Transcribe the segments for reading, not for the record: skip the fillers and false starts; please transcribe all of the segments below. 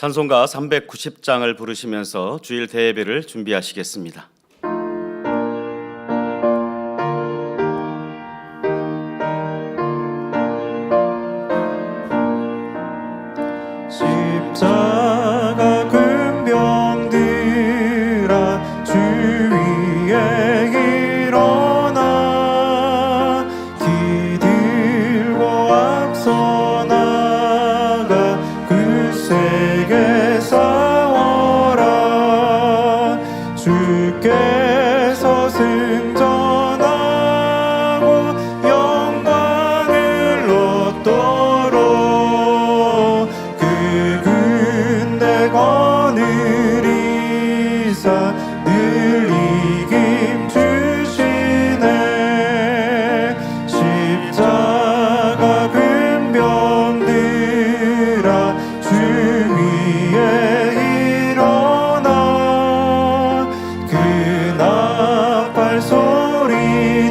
찬송가 390장을 부르시면서 주일 대예배를 준비하시겠습니다. 십자가 군병들아 주 위에 일어나 기들고 앞서 나가 굳세게 싸워라. 주께서 승전하고 영광을 얻도록 그 군대 거느리사 늘 이김 주시네. 십자가 군병들아 주 위에 일어나 그 나팔 소리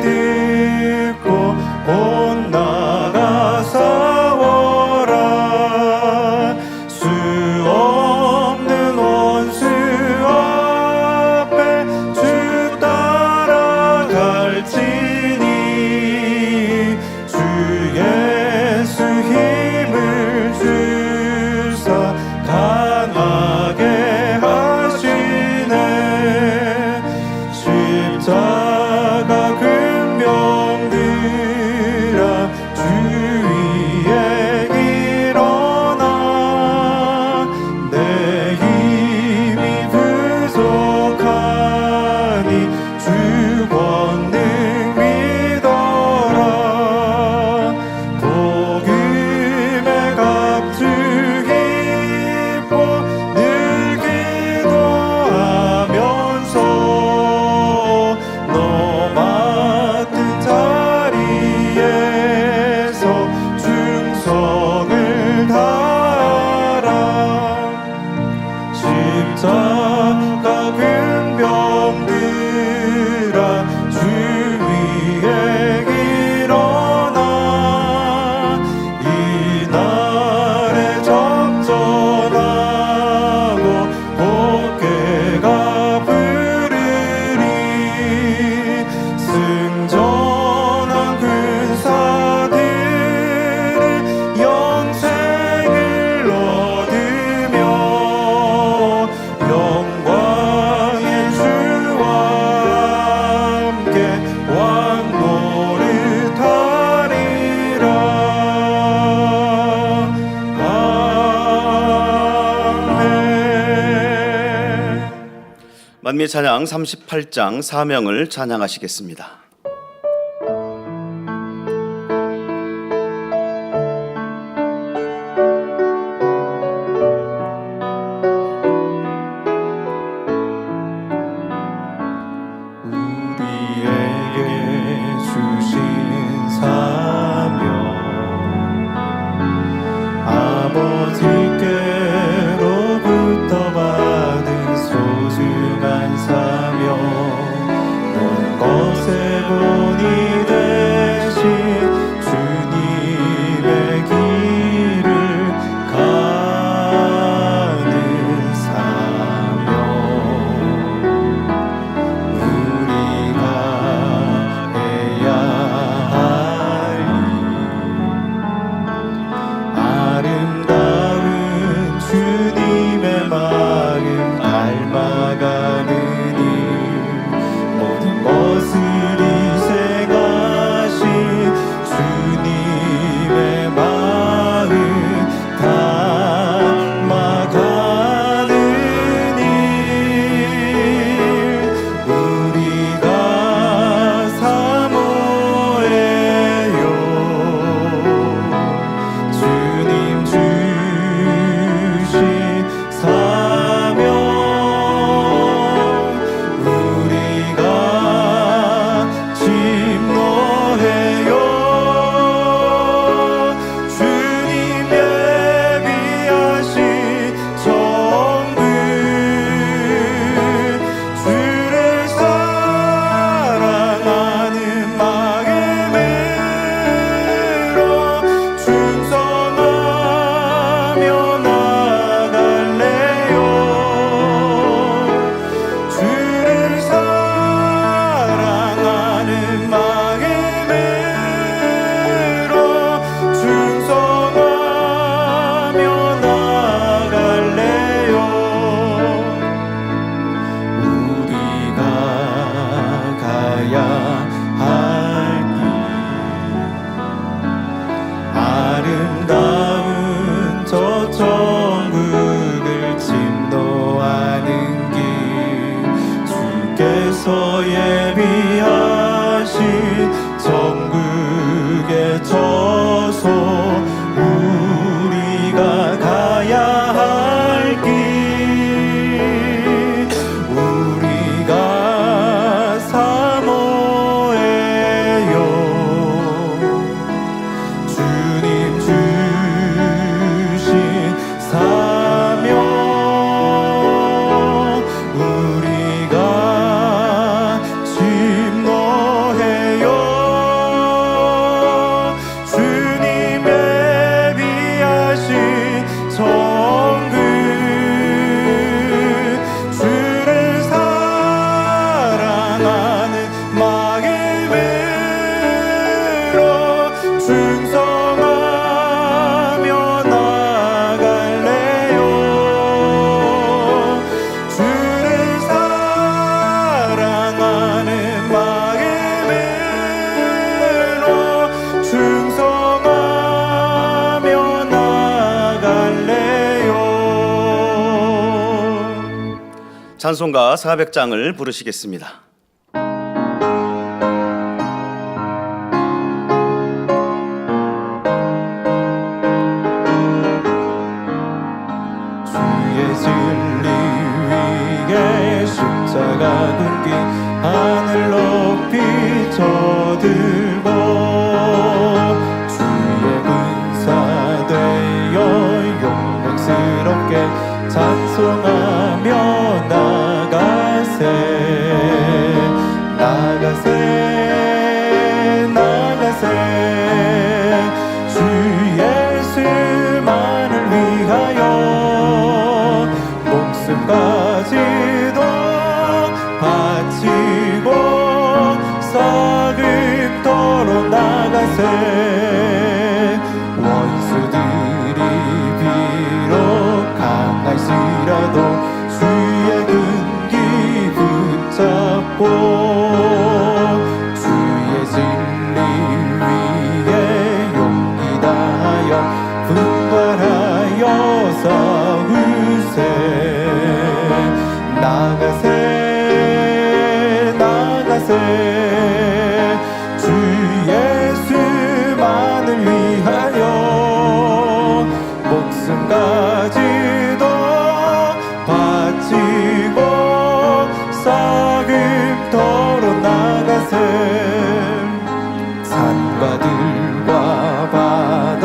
듣고 못 나가 싸워라. 수 없는 원수 앞에 주 따라갈지니 주 예수 힘을 주사 강하게 하시네. 십자가 군병들아 주 위에 일어나 내 힘이 부족하니 주 권능 믿어라. 복음의 값주 기뻐 늘 기도하면서 너 맡은 자리에서 충성을 다하라. 십자가 군병들아 주 위에 일어나 이 날에 적전하고 복개가 부르리. 승전한 군사들의 영생을 얻으며 영광의 주와 함께 왕노릇하리라. 아멘. 만미 찬양 38장 사명을 찬양하시겠습니다. 우리에게 주신 사명 아버지께로부터 받은 소중한 사명 모든 것에 본이 되신 주님의 길을 가는 사명 우리가 해야 할 일 아름다운 주님의 마음 닮아가는 일 모든 것을 희생하신 주님의 마음 닮아가는 일 우리가 사모해요. 주님 주신 사명 우리가 침노해요. 주님 예비하신 정부 주를 사랑하는 마음으로 충성하며 나갈래. 찬송가 400장을 부르시겠습니다. 주의 진리 위에 십자가 굵기 하늘 높이 쳐들고 주의 군사 되어 용맹스럽게 찬송하며 나가세 주 예수만을 위하여 목숨까지도 바치고 썩음토록 나가세 원수들이 비록 강할지라도 주의 근기 붙잡고 주의 진리 위에 용기 다하여 분발하여 싸우세 주 예수만을 위하여 목숨까지도 바치고 썩음토록 나가세 산과 들과 바다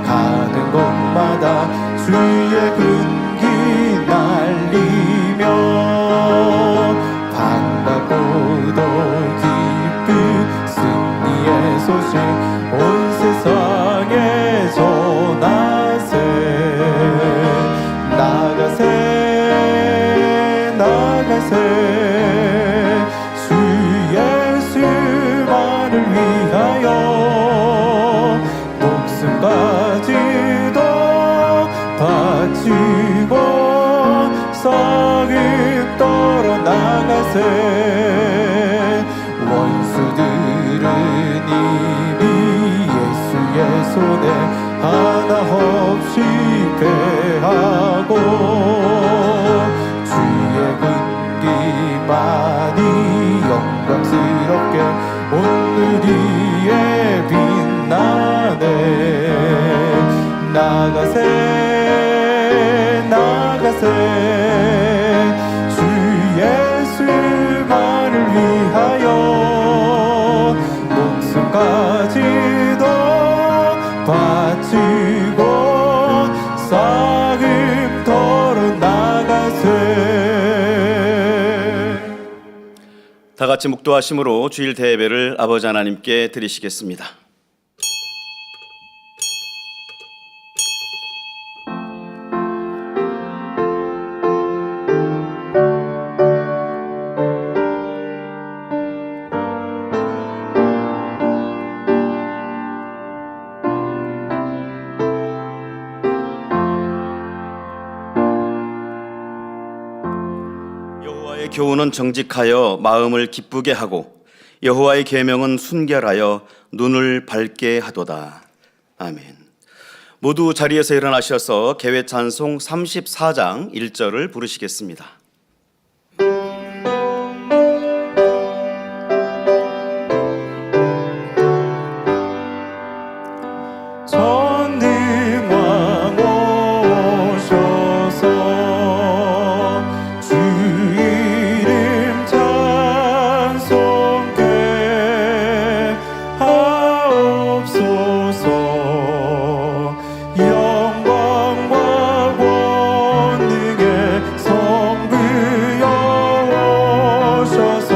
가는 곳마다 주의 근기 날리며 반갑고도 기쁜 승리의 소식 온 세상에 전하세 주 예수만을 위하여 목숨까지도 바치고 썩음토록 나가세 원수들은 이미 예수의 손에 하나 없이 패하고 주의 군기만이 영광스럽게 오늘 위에 빛나네 주 예수만을 위하여 목숨까지도 바치고 썩음토록 나가세. 다 같이 묵도하심으로 주일 대예배를 아버지 하나님께 드리시겠습니다. 여호와의 교훈은 정직하여 마음을 기쁘게 하고 여호와의 계명은 순결하여 눈을 밝게 하도다. 아멘. 모두 자리에서 일어나셔서 개회 찬송 34장 1절을 부르시겠습니다. 전능왕 오셔서 주 이름 찬송케 하옵소서 영광과 권능의 성부여 오셔서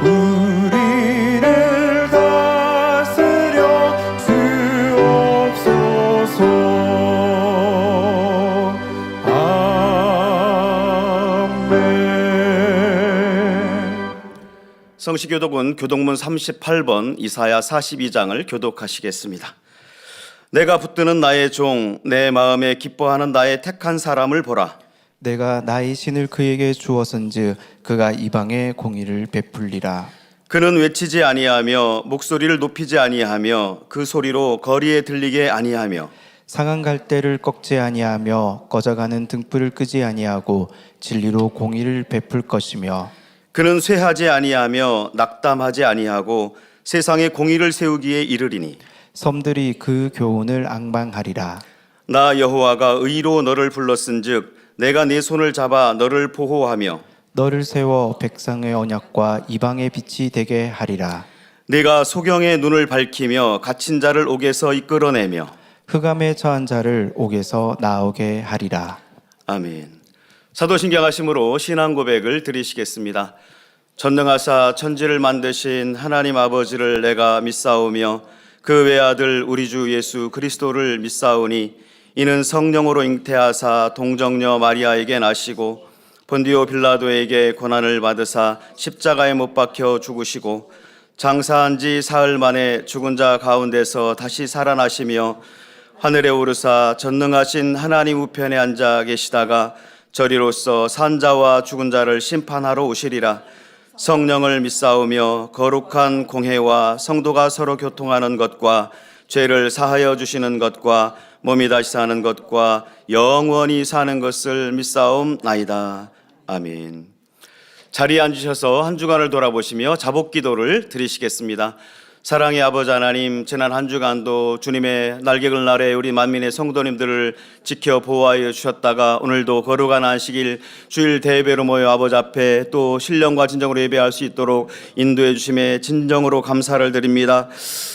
우리를 다스려 주옵소서. 아멘. 성시교독은 교독문 38번 이사야 42장을 교독하시겠습니다. 내가 붙드는 나의 종, 내 마음에 기뻐하는 나의 택한 사람을 보라. 내가 나의 신을 그에게 주었은즉 그가 이방에 공의를 베풀리라. 그는 외치지 아니하며 목소리를 높이지 아니하며 그 소리로 거리에 들리게 아니하며 상한 갈대를 꺾지 아니하며 꺼져가는 등불을 끄지 아니하고 진리로 공의를 베풀 것이며 그는 쇠하지 아니하며 낙담하지 아니하고 세상에 공의를 세우기에 이르리니 섬들이 그 교훈을 앙망하리라. 나 여호와가 의로 너를 불렀은즉 내가 네 손을 잡아 너를 보호하며 너를 세워 백성의 언약과 이방의 빛이 되게 하리라. 내가 소경의 눈을 밝히며 갇힌 자를 옥에서 이끌어내며 흑암에 처한 자를 옥에서 나오게 하리라. 아멘. 사도신경하심으로 신앙 고백을 드리시겠습니다. 전능하사 천지를 만드신 하나님 아버지를 내가 믿사오며 그 외아들 우리 주 예수 그리스도를 믿사오니 이는 성령으로 잉태하사 동정녀 마리아에게 나시고 본디오 빌라도에게 고난을 받으사 십자가에 못 박혀 죽으시고 장사한 지 사흘 만에 죽은 자 가운데서 다시 살아나시며 하늘에 오르사 전능하신 하나님 우편에 앉아 계시다가 저리로서 산자와 죽은 자를 심판하러 오시리라. 성령을 믿사오며 거룩한 공회와 성도가 서로 교통하는 것과 죄를 사하여 주시는 것과 몸이 다시 사는 것과 영원히 사는 것을 믿사옵나이다. 아멘. 자리에 앉으셔서 한 주간을 돌아보시며 자복기도를 드리시겠습니다. 사랑의 아버지 하나님, 지난 한 주간도 주님의 날개글 날에 우리 만민의 성도님들을 지켜 보호하여 주셨다가 오늘도 거룩한 안식일 주일 대예배로 모여 아버지 앞에 또 신령과 진정으로 예배할 수 있도록 인도해 주심에 진정으로 감사를 드립니다.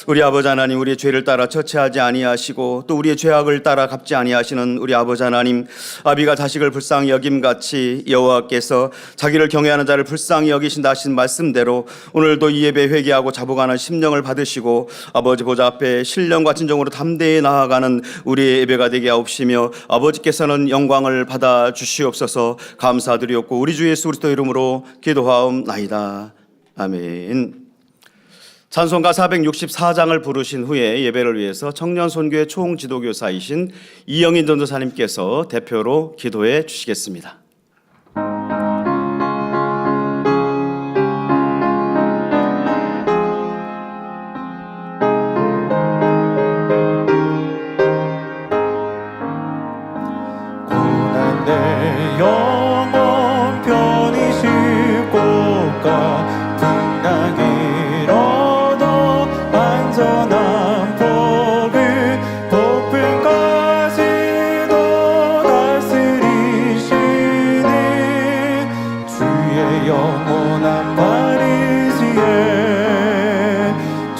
우리 아버지 하나님, 우리의 죄를 따라 처치하지 아니하시고 또 우리의 죄악을 따라 갚지 아니하시는 우리 아버지 하나님, 아비가 자식을 불쌍히 여김같이 여호와께서 자기를 경외하는 자를 불쌍히 여기신다 하신 말씀대로 오늘도 이 예배 회개하고 자복하는 심령을 받으시고 아버지 보좌 앞에 신령과 진정으로 담대히 나아가는 우리의 예배가 되게 하옵시며 아버지께서는 영광을 받아 주시옵소서. 감사드리옵고 우리 주 예수 그리스도 이름으로 기도하옵나이다. 아멘. 찬송가 464장을 부르신 후에 예배를 위해서 청년선교회 총지도교사이신 이영인 전도사님께서 대표로 기도해 주시겠습니다. 내 영혼 편히 쉴 곳과 풍랑을 얻어 안전한 복을 폭풍까지도 다스리시는 주의 영원한 바리지에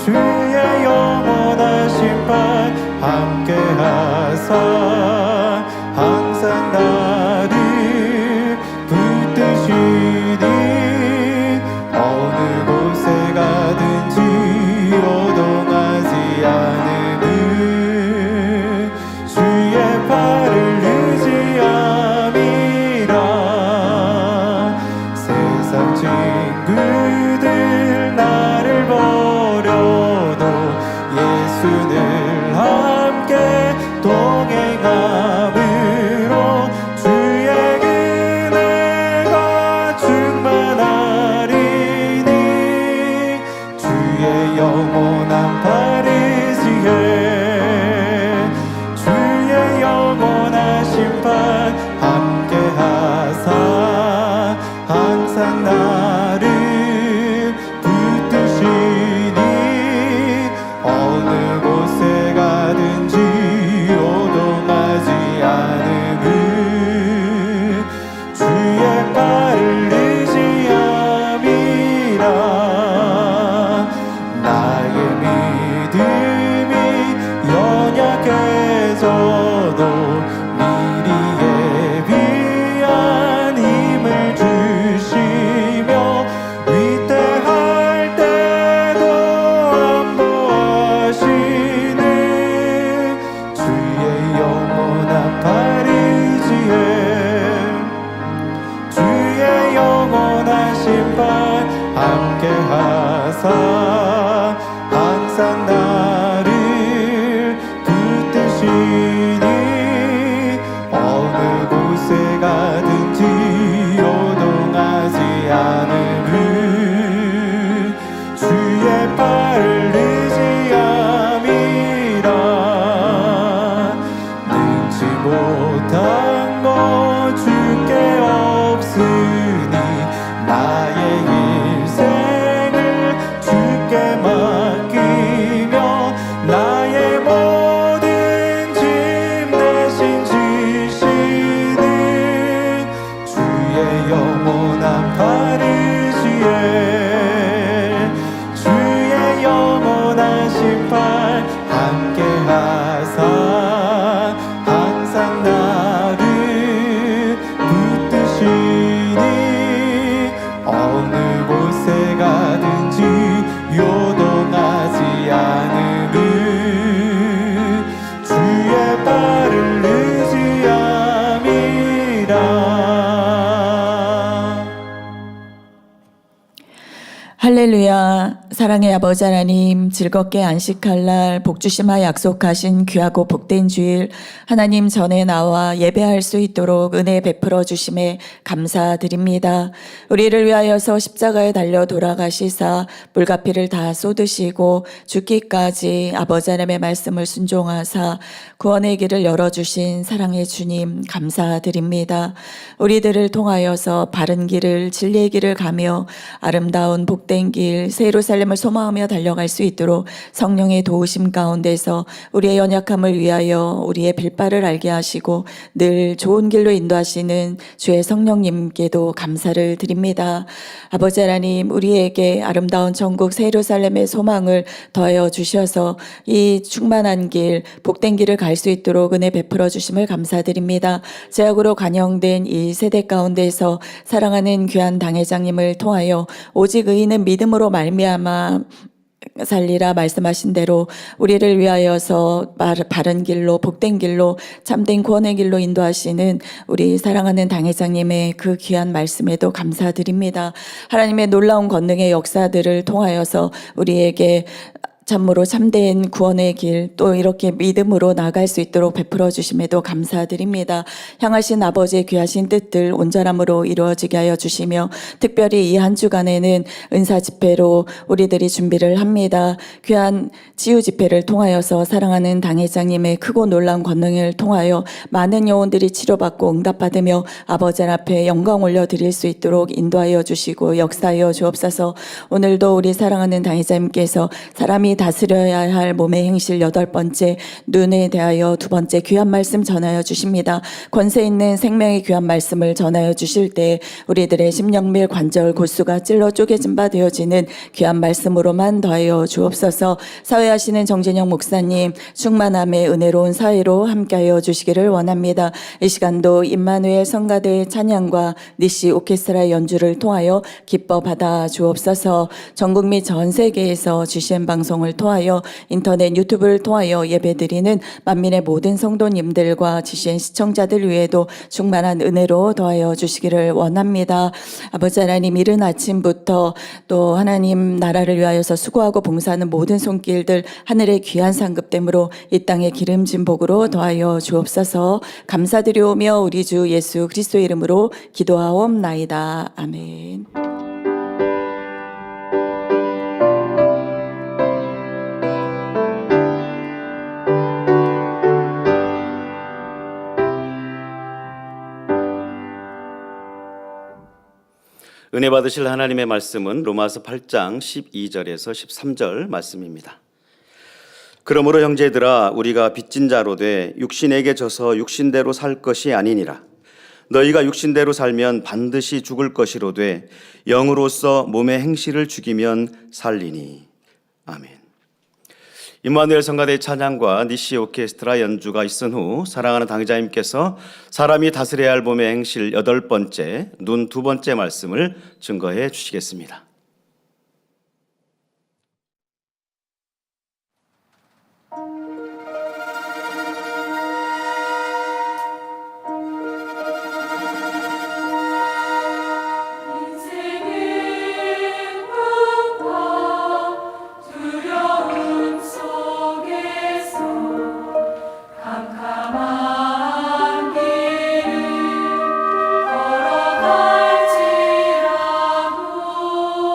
주의 영원한 심판 함께하사 항상 나를 붙드시니 어느 곳에 가든지 요동하지 않음을 주의 팔을 의지함이라. 세상 친구들 나를 버려도 예수는 함께 동행함으로 주의 은혜가 충만하리니 주의 영원한 바리지에 주의 영원한 심판 함께하사 항상 나를 붙드시니 어느 곳에 가든지 요동하지 않음을 주의 팔을 의지함이라. 나의 믿음이 연약해져도 미리 예비한 힘을 주시며 위태할 때도 안보하시는 주의 영원한 바리지에 주의 영원한 심판 함께하사 항상 나를 붙드시니 어느 곳에 가든지 요동하지 않음을 주의 팔을 의지함이라. 못한 것 주께 없으니 나의 일생을 주께 맡기며 나의 모든 짐 대신 지시는 주의 영원한 파르시에 주의 영원한 심판 함께 하사 항상 나를 붙드시니 어느 곳에 가든지 요동하지 않음은 주의 발을 의지함이라. 할렐루야. 사랑의 아버지 하나님, 즐겁게 안식할 날 복주심하 약속하신 귀하고 복된 주일 하나님 전에 나와 예배할 수 있도록 은혜 베풀어 주심에 감사드립니다. 우리를 위하여서 십자가에 달려 돌아가시사 물가피를 다 쏟으시고 죽기까지 아버지 하나님의 말씀을 순종하사 구원의 길을 열어주신 사랑의 주님 감사드립니다. 우리들을 통하여서 바른 길을 진리의 길을 가며 아름다운 복된 길 새 예루살렘을 소망하며 달려갈 수 있도록 성령의 도우심 가운데서 우리의 연약함을 위하여 우리의 빌바를 알게 하시고 늘 좋은 길로 인도하시는 주의 성령님께도 감사를 드립니다. 아버지 하나님, 우리에게 아름다운 천국 새 예루살렘의 소망을 더하여 주셔서 이 충만한 길 복된 길을 갈 수 있도록 은혜 베풀어 주심을 감사드립니다. 제약으로 간영된 이 세대 가운데서 사랑하는 귀한 당회장님을 통하여 오직 의인은 믿음으로 말미암아 살리라 말씀하신 대로 우리를 위하여서 바른 길로 복된 길로 참된 구원의 길로 인도하시는 우리 사랑하는 당회장님의 그 귀한 말씀에도 감사드립니다. 하나님의 놀라운 권능의 역사들을 통하여서 우리에게 참으로 참된 구원의 길 또 이렇게 믿음으로 나갈 수 있도록 베풀어 주심에도 감사드립니다. 향하신 아버지의 귀하신 뜻들 온전함으로 이루어지게 하여 주시며 특별히 이 한 주간에는 은사 집회로 우리들이 준비를 합니다. 귀한 치유 집회를 통하여서 사랑하는 당회장님의 크고 놀라운 권능을 통하여 많은 영혼들이 치료받고 응답받으며 아버지 앞에 영광 올려드릴 수 있도록 인도하여 주시고 역사하여 주옵소서. 오늘도 우리 사랑하는 당회장님께서 사람이 다스려야 할 몸의 행실 8번째 눈에 대하여 2번째 귀한 말씀 전하여 주십니다. 권세 있는 생명의 귀한 말씀을 전하여 주실 때 우리들의 심령밀 관절 골수가 찔러 쪼개진 바 되어지는 귀한 말씀으로만 더하여 주옵소서. 사회하시는 정진영 목사님 충만함의 은혜로운 사회로 함께하여 주시기를 원합니다. 이 시간도 임마누엘 성가대의 찬양과 니시 오케스트라 연주를 통하여 기뻐 받아 주옵소서. 전국 및 전 세계에서 GCN 방송을 통하여 인터넷 유튜브를 통하여 예배드리는 만민의 모든 성도님들과 GCN 시청자들 위에도 충만한 은혜로 더하여 주시기를 원합니다. 아버지 하나님, 이른 아침부터 또 하나님 나라를 위하여서 수고하고 봉사하는 모든 손길들 하늘의 귀한 상급됨으로 이 땅의 기름진 복으로 더하여 주옵소서. 감사드리오며 우리 주 예수 그리스도의 이름으로 기도하옵나이다. 아멘. 은혜 받으실 하나님의 말씀은 로마서 8장 12절에서 13절 말씀입니다. 그러므로 형제들아, 우리가 빚진 자로 돼 육신에게 져서 육신대로 살 것이 아니니라. 너희가 육신대로 살면 반드시 죽을 것이로되 영으로서 몸의 행실을 죽이면 살리니. 아멘. 임마누엘 성가대 찬양과 니시 오케스트라 연주가 있은 후 사랑하는 당회자님께서 사람이 다스려야 할 몸의 행실 8번째, 눈 2번째 말씀을 증거해 주시겠습니다. 걸어갈지라도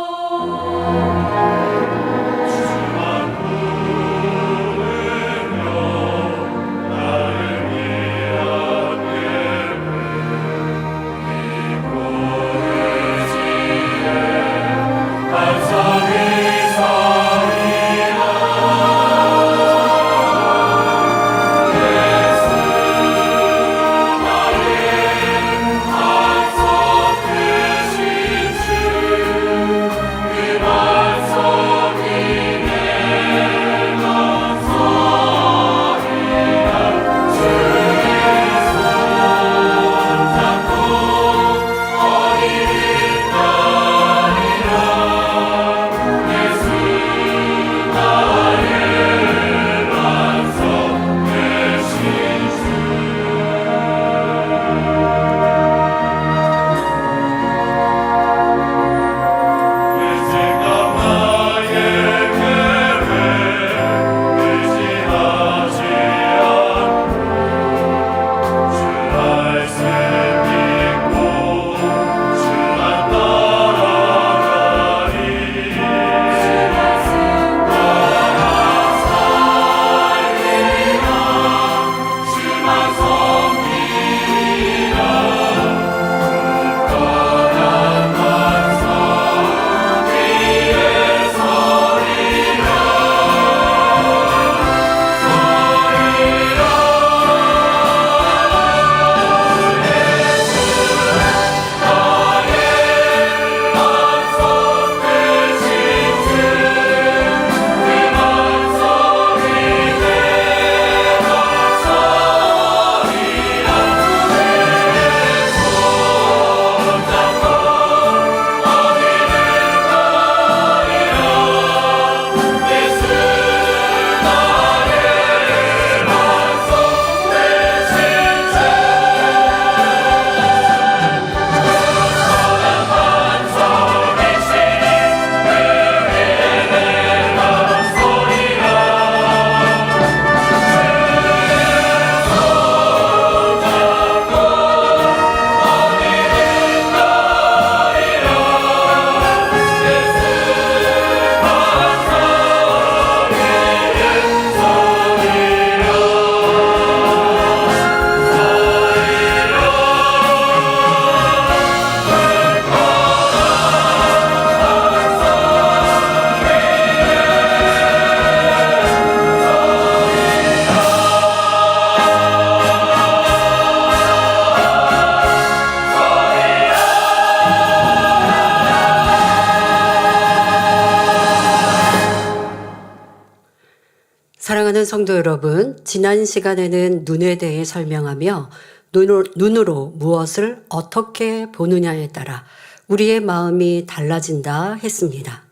사랑하는 성도 여러분, 지난 시간에는 눈에 대해 설명하며 눈으로 무엇을 어떻게 보느냐에 따라 우리의 마음이 달라진다 했습니다.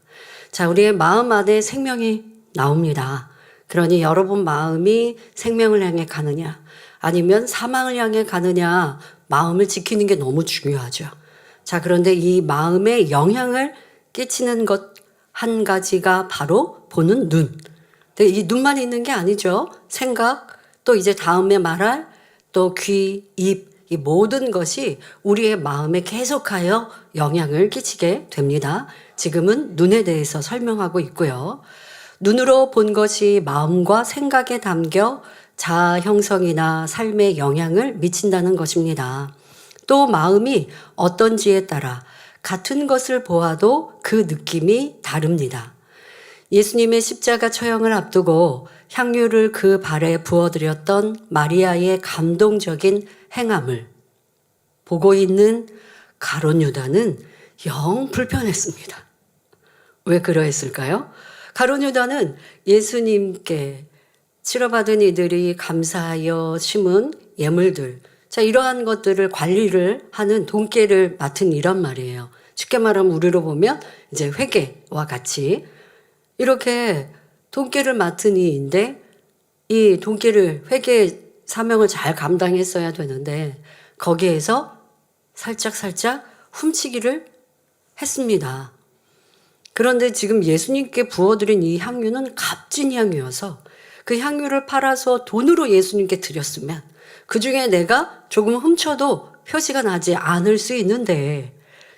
자, 우리의 마음 안에 생명이 나옵니다. 그러니 여러분 마음이 생명을 향해 가느냐 아니면 사망을 향해 가느냐, 마음을 지키는 게 너무 중요하죠. 자, 그런데 이 마음에 영향을 끼치는 것 한 가지가 바로 보는 눈. 근데 이 눈만 있는 게 아니죠. 생각, 또 이제 다음에 말할 또 귀, 입, 이 모든 것이 우리의 마음에 계속하여 영향을 끼치게 됩니다. 지금은 눈에 대해서 설명하고 있고요. 눈으로 본 것이 마음과 생각에 담겨 자아 형성이나 삶에 영향을 미친다는 것입니다. 또 마음이 어떤지에 따라 같은 것을 보아도 그 느낌이 다릅니다. 예수님의 십자가 처형을 앞두고 향유를 그 발에 부어드렸던 마리아의 감동적인 행함을 보고 있는 가룟 유다는 영 불편했습니다. 왜 그러했을까요? 가룟 유다는 예수님께 치러받은 이들이 감사하여 심은 예물들, 자, 이러한 것들을 관리를 하는 돈깨를 맡은 이란 말이에요. 쉽게 말하면 우리로 보면 이제 회계와 같이 이렇게 돈깨를 맡은 이인데, 이 돈깨를 회계 사명을 잘 감당했어야 되는데 거기에서 살짝 훔치기를 했습니다. 그런데 지금 예수님께 부어드린 이 향유는 값진 향유여서 그 향유를 팔아서 돈으로 예수님께 드렸으면 그 중에 내가 조금 훔쳐도 표시가 나지 않을 수 있는데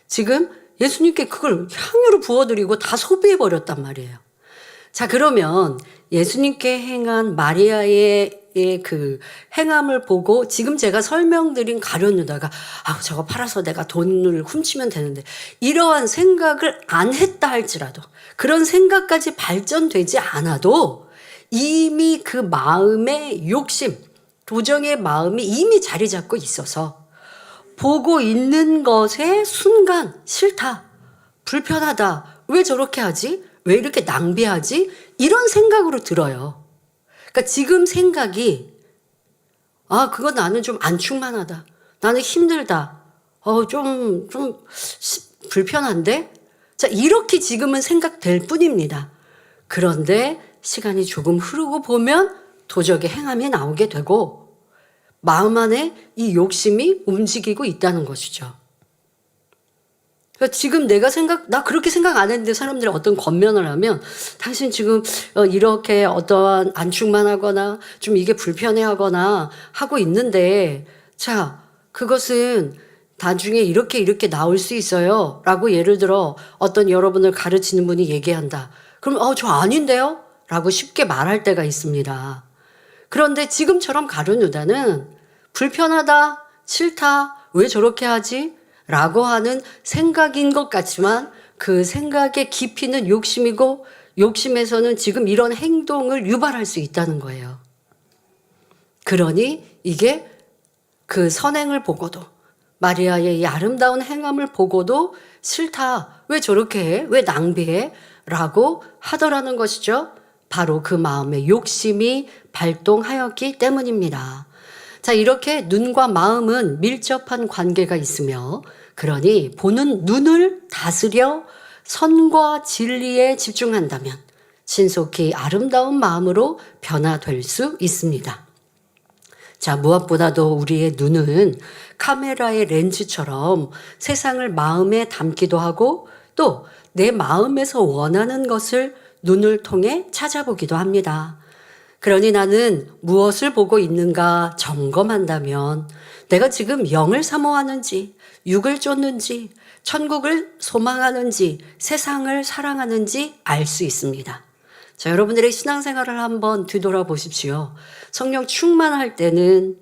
지금 예수님께 그걸 향유로 부어드리고 다 소비해버렸단 말이에요. 자, 그러면 예수님께 행한 마리아의 그 행함을 보고 지금 제가 설명드린 가룟 유다가 저거 팔아서 내가 돈을 훔치면 되는데 이러한 생각을 안 했다 할지라도, 그런 생각까지 발전되지 않아도 이미 그 마음의 욕심, 도정의 마음이 이미 자리 잡고 있어서 보고 있는 것에 순간 싫다, 불편하다, 왜 저렇게 하지? 왜 이렇게 낭비하지? 이런 생각으로 들어요. 그러니까 지금 생각이 그건 나는 좀 안 충만하다. 나는 힘들다. 좀 불편한데? 자, 이렇게 지금은 생각될 뿐입니다. 그런데 시간이 조금 흐르고 보면 도적의 행함이 나오게 되고 마음 안에 이 욕심이 움직이고 있다는 것이죠. 그러니까 지금 나 그렇게 생각 안 했는데 사람들이 어떤 권면을 하면 당신 지금 이렇게 어떠한 안충만하거나 좀 이게 불편해하거나 하고 있는데, 자, 그것은 나중에 이렇게 나올 수 있어요 라고 예를 들어 어떤 여러분을 가르치는 분이 얘기한다. 그럼 저 아닌데요? 라고 쉽게 말할 때가 있습니다. 그런데 지금처럼 가룟 유다는 불편하다, 싫다, 왜 저렇게 하지? 라고 하는 생각인 것 같지만 그 생각의 깊이는 욕심이고 욕심에서는 지금 이런 행동을 유발할 수 있다는 거예요. 그러니 이게 그 선행을 보고도, 마리아의 이 아름다운 행함을 보고도 싫다, 왜 저렇게 해? 왜 낭비해? 라고 하더라는 것이죠. 바로 그 마음의 욕심이 발동하였기 때문입니다. 자, 이렇게 눈과 마음은 밀접한 관계가 있으며, 그러니 보는 눈을 다스려 선과 진리에 집중한다면 신속히 아름다운 마음으로 변화될 수 있습니다. 자, 무엇보다도 우리의 눈은 카메라의 렌즈처럼 세상을 마음에 담기도 하고 또 내 마음에서 원하는 것을 눈을 통해 찾아보기도 합니다. 그러니 나는 무엇을 보고 있는가 점검한다면 내가 지금 영을 사모하는지, 육을 쫓는지, 천국을 소망하는지, 세상을 사랑하는지 알 수 있습니다. 자, 여러분들의 신앙생활을 한번 뒤돌아보십시오. 성령 충만할 때는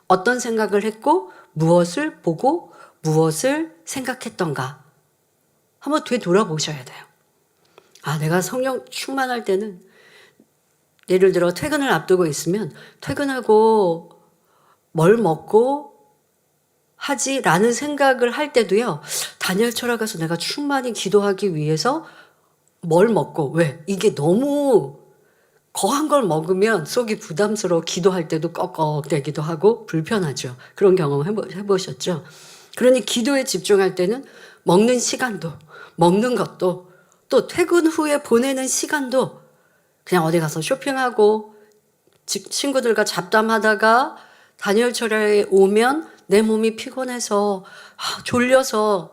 어떤 생각을 했고 무엇을 보고 무엇을 생각했던가 한번 되돌아보셔야 돼요. 내가 성령 충만할 때는 예를 들어 퇴근을 앞두고 있으면 퇴근하고 뭘 먹고 하지라는 생각을 할 때도요. 다니엘처럼 가서 내가 충만히 기도하기 위해서 뭘 먹고, 왜? 이게 너무 거한 걸 먹으면 속이 부담스러워 기도할 때도 꺽꺽대기도 하고 불편하죠. 그런 경험 해보셨죠? 그러니 기도에 집중할 때는 먹는 시간도, 먹는 것도, 또 퇴근 후에 보내는 시간도 그냥 어디 가서 쇼핑하고 친구들과 잡담하다가 단열철야에 오면 내 몸이 피곤해서 졸려서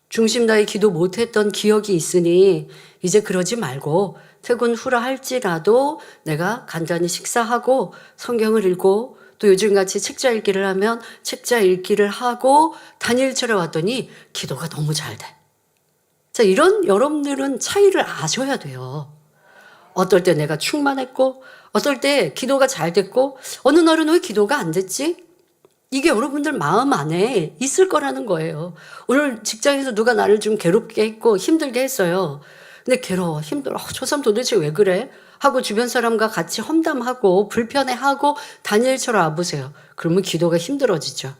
중심 다해 기도 못했던 기억이 있으니 이제 그러지 말고 퇴근 후라 할지라도 내가 간단히 식사하고 성경을 읽고 또 요즘같이 책자 읽기를 하면 책자 읽기를 하고 단일철에 왔더니 기도가 너무 잘 돼. 자, 이런 여러분들은 차이를 아셔야 돼요. 어떨 때 내가 충만했고 어떨 때 기도가 잘 됐고 어느 날은 왜 기도가 안 됐지? 이게 여러분들 마음 안에 있을 거라는 거예요. 오늘 직장에서 누가 나를 좀 괴롭게 했고 힘들게 했어요. 근데 괴로워, 힘들어. 저 사람 도대체 왜 그래? 하고 주변 사람과 같이 험담하고 불편해하고 다니엘처럼 와보세요. 그러면 기도가 힘들어지죠.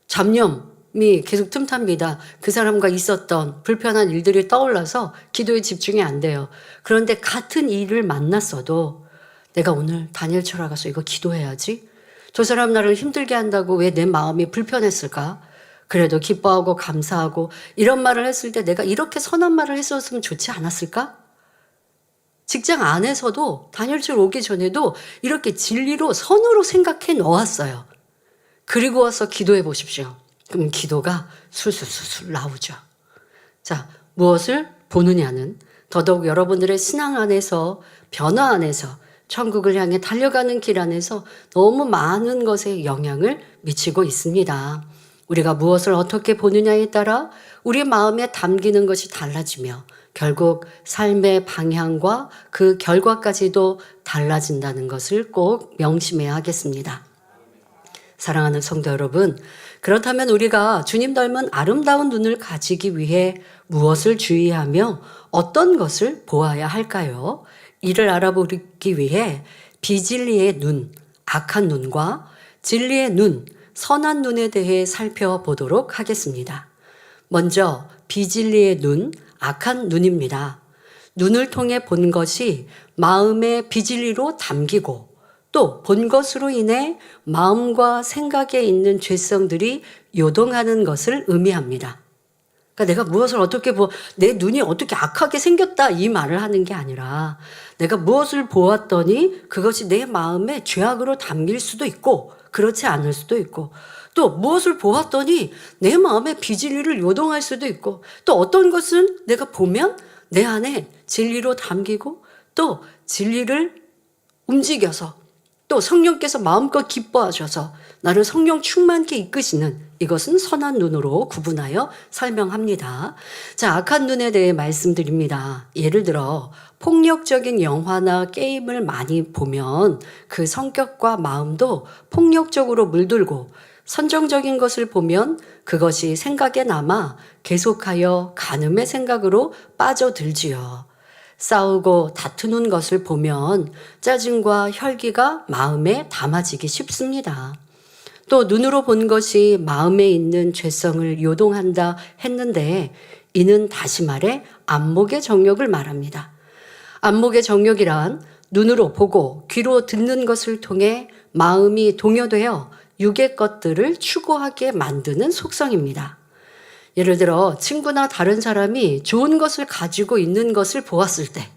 잡념이 계속 틈탑니다. 그 사람과 있었던 불편한 일들이 떠올라서 기도에 집중이 안 돼요. 그런데 같은 일을 만났어도 내가 오늘 다니엘처럼 가서 이거 기도해야지. 저 사람 나를 힘들게 한다고 왜 내 마음이 불편했을까? 그래도 기뻐하고 감사하고 이런 말을 했을 때 내가 이렇게 선한 말을 했었으면 좋지 않았을까? 직장 안에서도 단열철 오기 전에도 이렇게 진리로 선으로 생각해 놓았어요. 그리고 와서 기도해 보십시오. 그럼 기도가 술술술술 나오죠. 자, 무엇을 보느냐는 더더욱 여러분들의 신앙 안에서 변화 안에서 천국을 향해 달려가는 길 안에서 너무 많은 것에 영향을 미치고 있습니다. 우리가 무엇을 어떻게 보느냐에 따라 우리 마음에 담기는 것이 달라지며 결국 삶의 방향과 그 결과까지도 달라진다는 것을 꼭 명심해야 하겠습니다. 사랑하는 성도 여러분, 그렇다면 우리가 주님 닮은 아름다운 눈을 가지기 위해 무엇을 주의하며 어떤 것을 보아야 할까요? 이를 알아보기 위해 비진리의 눈, 악한 눈과 진리의 눈, 선한 눈에 대해 살펴보도록 하겠습니다. 먼저 비진리의 눈, 악한 눈입니다. 눈을 통해 본 것이 마음의 비진리로 담기고 또 본 것으로 인해 마음과 생각에 있는 죄성들이 요동하는 것을 의미합니다. 그러니까 내가 무엇을 어떻게 내 눈이 어떻게 악하게 생겼다 이 말을 하는 게 아니라 내가 무엇을 보았더니 그것이 내 마음에 죄악으로 담길 수도 있고 그렇지 않을 수도 있고 또 무엇을 보았더니 내 마음에 비진리를 요동할 수도 있고 또 어떤 것은 내가 보면 내 안에 진리로 담기고 또 진리를 움직여서 또 성령께서 마음껏 기뻐하셔서 나를 성령 충만케 이끄시는 이것은 선한 눈으로 구분하여 설명합니다. 자, 악한 눈에 대해 말씀드립니다. 예를 들어 폭력적인 영화나 게임을 많이 보면 그 성격과 마음도 폭력적으로 물들고 선정적인 것을 보면 그것이 생각에 남아 계속하여 간음의 생각으로 빠져들지요. 싸우고 다투는 것을 보면 짜증과 혈기가 마음에 담아지기 쉽습니다. 또 눈으로 본 것이 마음에 있는 죄성을 요동한다 했는데 이는 다시 말해 안목의 정욕을 말합니다. 안목의 정욕이란 눈으로 보고 귀로 듣는 것을 통해 마음이 동요되어 육의 것들을 추구하게 만드는 속성입니다. 예를 들어 친구나 다른 사람이 좋은 것을 가지고 있는 것을 보았을 때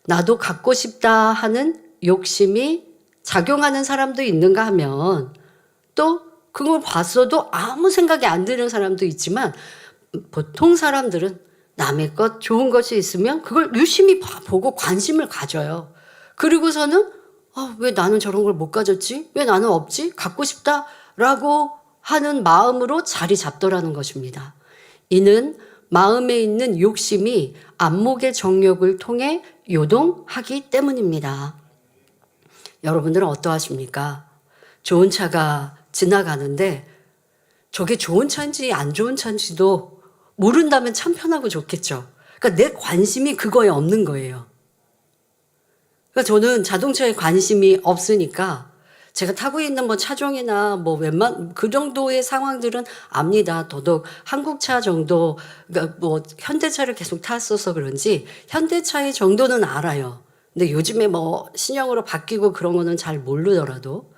나도 갖고 싶다 하는 욕심이 작용하는 사람도 있는가 하면 또 그걸 봤어도 아무 생각이 안 드는 사람도 있지만 보통 사람들은 남의 것 좋은 것이 있으면 그걸 유심히 보고 관심을 가져요. 그리고서는 왜 나는 저런 걸 못 가졌지? 왜 나는 없지? 갖고 싶다라고 하는 마음으로 자리 잡더라는 것입니다. 이는 마음에 있는 욕심이 안목의 정욕을 통해 요동하기 때문입니다. 여러분들은 어떠하십니까? 좋은 차가 지나가는데 저게 좋은 차인지 안 좋은 차인지도 모른다면 참 편하고 좋겠죠. 그러니까 내 관심이 그거에 없는 거예요. 그러니까 저는 자동차에 관심이 없으니까 제가 타고 있는 차종이나 그 정도의 상황들은 압니다. 더더욱 한국차 정도, 그러니까 현대차를 계속 탔어서 그런지 현대차의 정도는 알아요. 근데 요즘에 뭐 신형으로 바뀌고 그런 거는 잘 모르더라도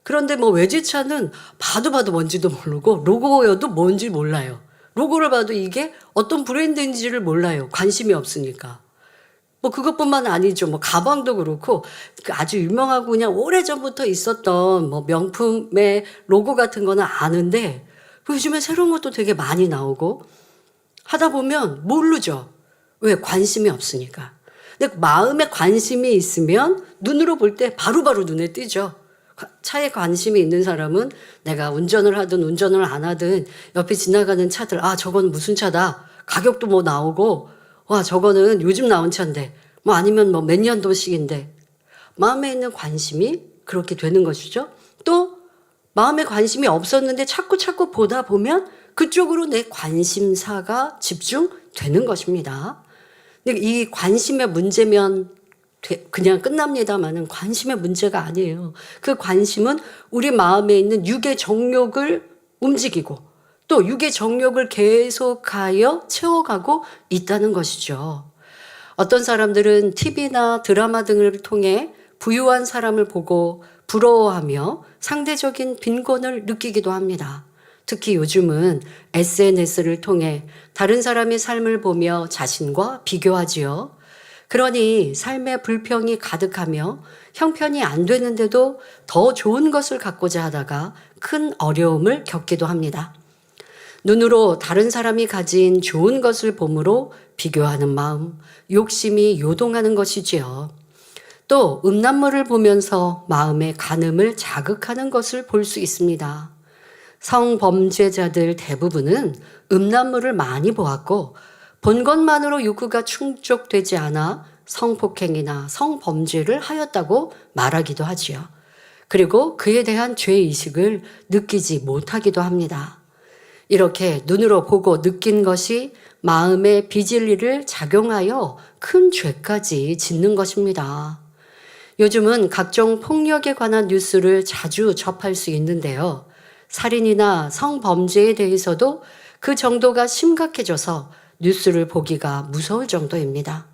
그런데 뭐 외제차는 봐도 뭔지도 모르고 로고여도 뭔지 몰라요. 로고를 봐도 이게 어떤 브랜드인지를 몰라요. 관심이 없으니까. 뭐 그것뿐만 아니죠. 뭐 가방도 그렇고 그 아주 유명하고 그냥 오래전부터 있었던 뭐 명품의 로고 같은 거는 아는데 요즘에 새로운 것도 되게 많이 나오고 하다 보면 모르죠. 왜? 관심이 없으니까. 근데 마음에 관심이 있으면 눈으로 볼 때 바로바로 눈에 띄죠. 차에 관심이 있는 사람은 내가 운전을 하든 운전을 안 하든 옆에 지나가는 차들, 아, 저건 무슨 차다. 가격도 뭐 나오고, 와, 저거는 요즘 나온 차인데, 뭐 아니면 뭐 몇 년도식인데, 마음에 있는 관심이 그렇게 되는 것이죠. 또 마음에 관심이 없었는데 자꾸 보다 보면 그쪽으로 내 관심사가 집중되는 것입니다. 근데 이 관심의 문제면 그냥 끝납니다만은 관심의 문제가 아니에요. 그 관심은 우리 마음에 있는 육의 정욕을 움직이고 또 육의 정욕을 계속하여 채워가고 있다는 것이죠. 어떤 사람들은 TV나 드라마 등을 통해 부유한 사람을 보고 부러워하며 상대적인 빈곤을 느끼기도 합니다. 특히 요즘은 SNS를 통해 다른 사람의 삶을 보며 자신과 비교하지요. 그러니 삶의 불평이 가득하며 형편이 안 되는데도 더 좋은 것을 갖고자 하다가 큰 어려움을 겪기도 합니다. 눈으로 다른 사람이 가진 좋은 것을 보므로 비교하는 마음, 욕심이 요동하는 것이지요. 또 음란물을 보면서 마음의 간음을 자극하는 것을 볼 수 있습니다. 성범죄자들 대부분은 음란물을 많이 보았고 본 것만으로 욕구가 충족되지 않아 성폭행이나 성범죄를 하였다고 말하기도 하지요. 그리고 그에 대한 죄의식을 느끼지 못하기도 합니다. 이렇게 눈으로 보고 느낀 것이 마음의 비진리를 작용하여 큰 죄까지 짓는 것입니다. 요즘은 각종 폭력에 관한 뉴스를 자주 접할 수 있는데요. 살인이나 성범죄에 대해서도 그 정도가 심각해져서 뉴스를 보기가 무서울 정도입니다.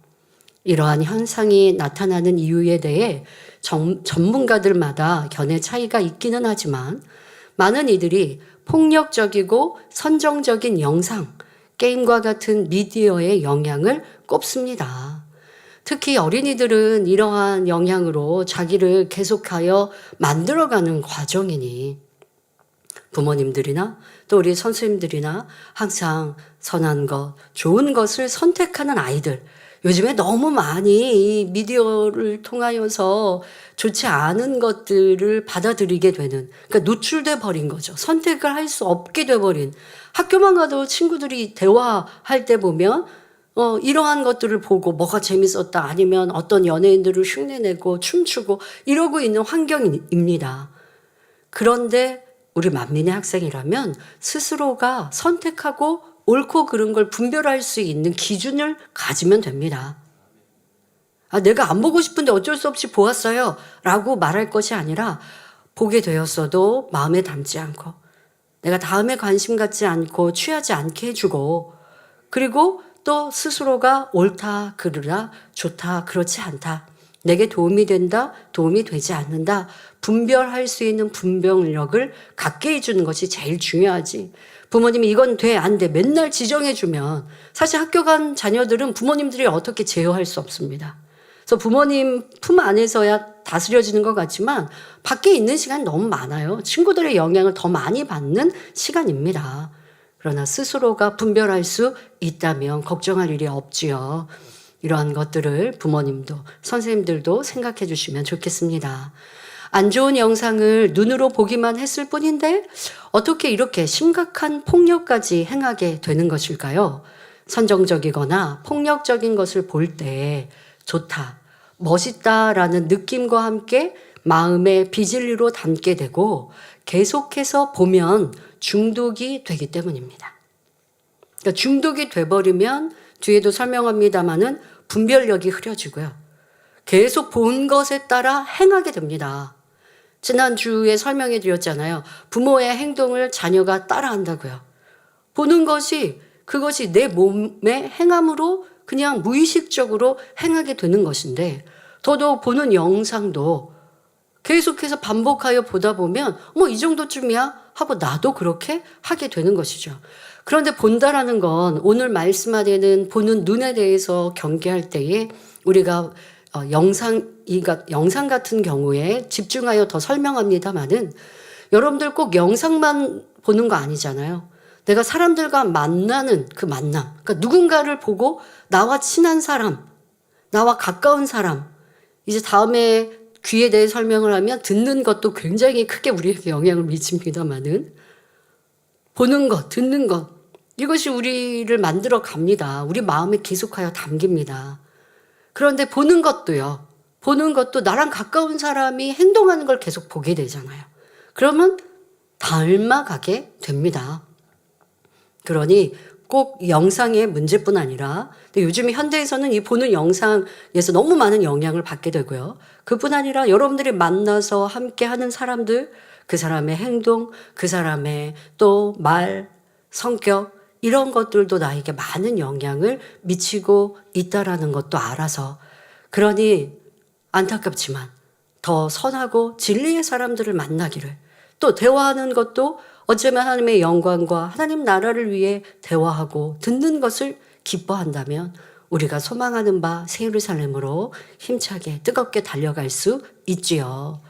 이러한 현상이 나타나는 이유에 대해 전문가들마다 견해 차이가 있기는 하지만 많은 이들이 폭력적이고 선정적인 영상, 게임과 같은 미디어의 영향을 꼽습니다. 특히 어린이들은 이러한 영향으로 자기를 계속하여 만들어가는 과정이니 부모님들이나 또 우리 선생님들이나 항상 선한 것, 좋은 것을 선택하는 아이들, 요즘에 너무 많이 이 미디어를 통하여서 좋지 않은 것들을 받아들이게 되는, 그러니까 노출돼 버린 거죠. 선택을 할 수 없게 돼 버린. 학교만 가도 친구들이 대화할 때 보면 이러한 것들을 보고 뭐가 재밌었다 아니면 어떤 연예인들을 흉내내고 춤추고 이러고 있는 환경입니다. 그런데 우리 만민의 학생이라면 스스로가 선택하고 옳고 그른 걸 분별할 수 있는 기준을 가지면 됩니다. 아, 내가 안 보고 싶은데 어쩔 수 없이 보았어요 라고 말할 것이 아니라 보게 되었어도 마음에 담지 않고 내가 다음에 관심 갖지 않고 취하지 않게 해주고 그리고 또 스스로가 옳다 그르다 좋다 그렇지 않다 내게 도움이 된다 도움이 되지 않는다 분별할 수 있는 분별력을 갖게 해주는 것이 제일 중요하지. 부모님이 이건 돼 안 돼 맨날 지정해주면 사실 학교 간 자녀들은 부모님들이 어떻게 제어할 수 없습니다. 그래서 부모님 품 안에서야 다스려지는 것 같지만 밖에 있는 시간이 너무 많아요. 친구들의 영향을 더 많이 받는 시간입니다. 그러나 스스로가 분별할 수 있다면 걱정할 일이 없지요. 이러한 것들을 부모님도 선생님들도 생각해 주시면 좋겠습니다. 안 좋은 영상을 눈으로 보기만 했을 뿐인데 어떻게 이렇게 심각한 폭력까지 행하게 되는 것일까요? 선정적이거나 폭력적인 것을 볼 때 좋다, 멋있다라는 느낌과 함께 마음의 비진리로 담게 되고 계속해서 보면 중독이 되기 때문입니다. 그러니까 중독이 돼버리면 뒤에도 설명합니다마는 분별력이 흐려지고요. 계속 본 것에 따라 행하게 됩니다. 지난주에 설명해 드렸잖아요. 부모의 행동을 자녀가 따라한다고요. 보는 것이 그것이 내 몸의 행함으로 그냥 무의식적으로 행하게 되는 것인데 더더욱 보는 영상도 계속해서 반복하여 보다 보면 뭐 이 정도쯤이야 하고 나도 그렇게 하게 되는 것이죠. 그런데 본다라는 건 오늘 말씀 안에는 보는 눈에 대해서 경계할 때에 우리가 영상 같은 경우에 집중하여 더 설명합니다만은 여러분들 꼭 영상만 보는 거 아니잖아요. 내가 사람들과 만나는 그 만남, 그러니까 누군가를 보고 나와 친한 사람, 나와 가까운 사람, 이제 다음에 귀에 대해 설명을 하면 듣는 것도 굉장히 크게 우리에게 영향을 미칩니다만은 보는 것, 듣는 것, 이것이 우리를 만들어 갑니다. 우리 마음에 계속하여 담깁니다. 그런데 보는 것도요. 보는 것도 나랑 가까운 사람이 행동하는 걸 계속 보게 되잖아요. 그러면 닮아가게 됩니다. 그러니 꼭 영상의 문제뿐 아니라 요즘 현대에서는 이 보는 영상에서 너무 많은 영향을 받게 되고요. 그뿐 아니라 여러분들이 만나서 함께 하는 사람들, 그 사람의 행동, 그 사람의 또 말, 성격 이런 것들도 나에게 많은 영향을 미치고 있다라는 것도 알아서 그러니 안타깝지만 더 선하고 진리의 사람들을 만나기를 또 대화하는 것도 어쩌면 하나님의 영광과 하나님 나라를 위해 대화하고 듣는 것을 기뻐한다면 우리가 소망하는 바 새 예루살렘으로 힘차게 뜨겁게 달려갈 수 있지요.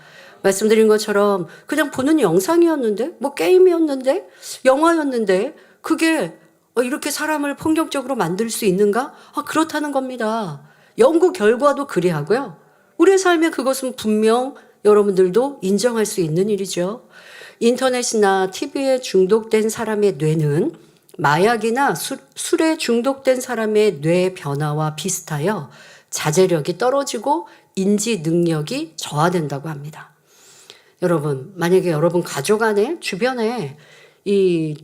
말씀드린 것처럼 그냥 보는 영상이었는데 뭐 게임이었는데 영화였는데 그게 이렇게 사람을 폭력적으로 만들 수 있는가? 그렇다는 겁니다. 연구 결과도 그리하고요. 우리의 삶에 그것은 분명 여러분들도 인정할 수 있는 일이죠. 인터넷이나 TV에 중독된 사람의 뇌는 마약이나 술에 중독된 사람의 뇌 변화와 비슷하여 자제력이 떨어지고 인지 능력이 저하된다고 합니다. 여러분, 만약에 여러분 가족 안에 주변에 이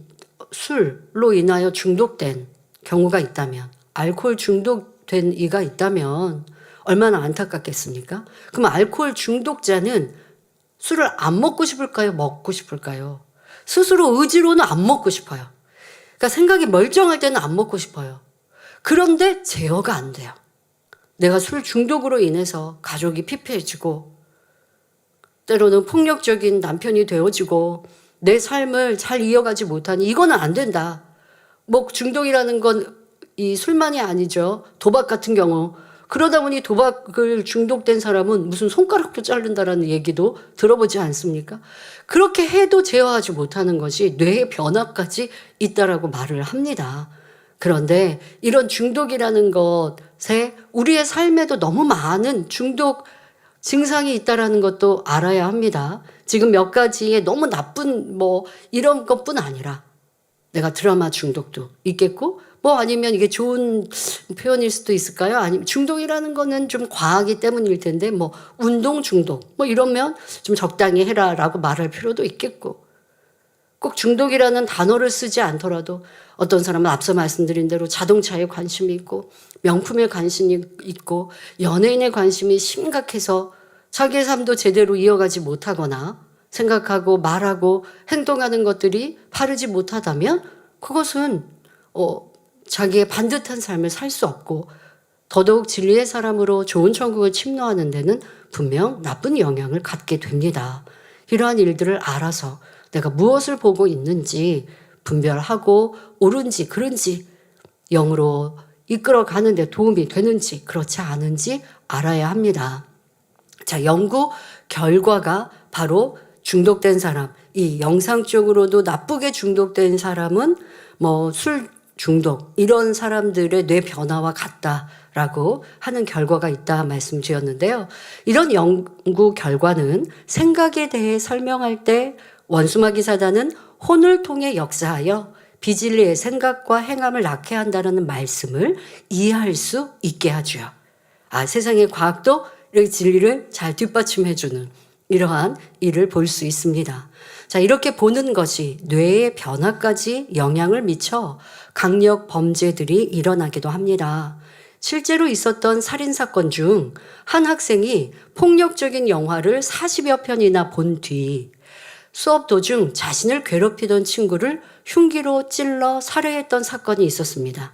술로 인하여 중독된 경우가 있다면, 알코올 중독된 이가 있다면 얼마나 안타깝겠습니까? 그럼 알코올 중독자는 술을 안 먹고 싶을까요? 먹고 싶을까요? 스스로 의지로는 안 먹고 싶어요. 그러니까 생각이 멀쩡할 때는 안 먹고 싶어요. 그런데 제어가 안 돼요. 내가 술 중독으로 인해서 가족이 피폐해지고 때로는 폭력적인 남편이 되어지고 내 삶을 잘 이어가지 못하니 이거는 안 된다. 뭐 중독이라는 건 이 술만이 아니죠. 도박 같은 경우. 그러다 보니 도박을 중독된 사람은 무슨 손가락도 자른다라는 얘기도 들어보지 않습니까? 그렇게 해도 제어하지 못하는 것이 뇌의 변화까지 있다라고 말을 합니다. 그런데 이런 중독이라는 것에 우리의 삶에도 너무 많은 중독 증상이 있다라는 것도 알아야 합니다. 지금 몇 가지의 너무 나쁜 이런 것뿐 아니라 내가 드라마 중독도 있겠고 아니면 이게 좋은 표현일 수도 있을까요? 아니면 중독이라는 거는 좀 과하기 때문일 텐데 운동 중독 이러면 좀 적당히 해라라고 말할 필요도 있겠고 꼭 중독이라는 단어를 쓰지 않더라도 어떤 사람은 앞서 말씀드린 대로 자동차에 관심이 있고 명품에 관심이 있고 연예인에 관심이 심각해서 자기의 삶도 제대로 이어가지 못하거나 생각하고 말하고 행동하는 것들이 바르지 못하다면 그것은 자기의 반듯한 삶을 살 수 없고 더더욱 진리의 사람으로 좋은 천국을 침노하는 데는 분명 나쁜 영향을 갖게 됩니다. 이러한 일들을 알아서 내가 무엇을 보고 있는지 분별하고 옳은지 그른지 영으로 이끌어가는 데 도움이 되는지 그렇지 않은지 알아야 합니다. 자, 연구 결과가 바로 중독된 사람, 이 영상적으로도 나쁘게 중독된 사람은 술 중독 이런 사람들의 뇌 변화와 같다라고 하는 결과가 있다 말씀드렸는데요. 이런 연구 결과는 생각에 대해 설명할 때 원수마귀 사단은 혼을 통해 역사하여 비진리의 생각과 행함을 낳게 한다는 말씀을 이해할 수 있게 하죠. 세상의 과학도 이렇게 진리를 잘 뒷받침해주는 이러한 일을 볼 수 있습니다. 자, 이렇게 보는 것이 뇌의 변화까지 영향을 미쳐 강력 범죄들이 일어나기도 합니다. 실제로 있었던 살인사건 중 한 학생이 폭력적인 영화를 40여 편이나 본 뒤 수업 도중 자신을 괴롭히던 친구를 흉기로 찔러 살해했던 사건이 있었습니다.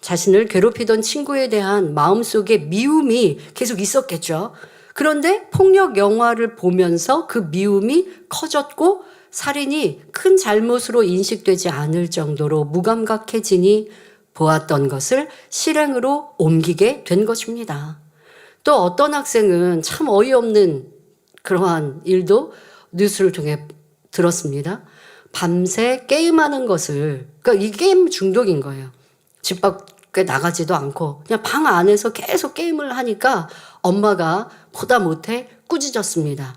자신을 괴롭히던 친구에 대한 마음속에 미움이 계속 있었겠죠. 그런데 폭력 영화를 보면서 그 미움이 커졌고 살인이 큰 잘못으로 인식되지 않을 정도로 무감각해지니 보았던 것을 실행으로 옮기게 된 것입니다. 또 어떤 학생은 참 어이없는 그러한 일도 뉴스를 통해 들었습니다. 밤새 게임하는 것을, 그러니까 이 게임 중독인 거예요. 집 밖에 나가지도 않고 그냥 방 안에서 계속 게임을 하니까 엄마가 보다 못해 꾸짖었습니다.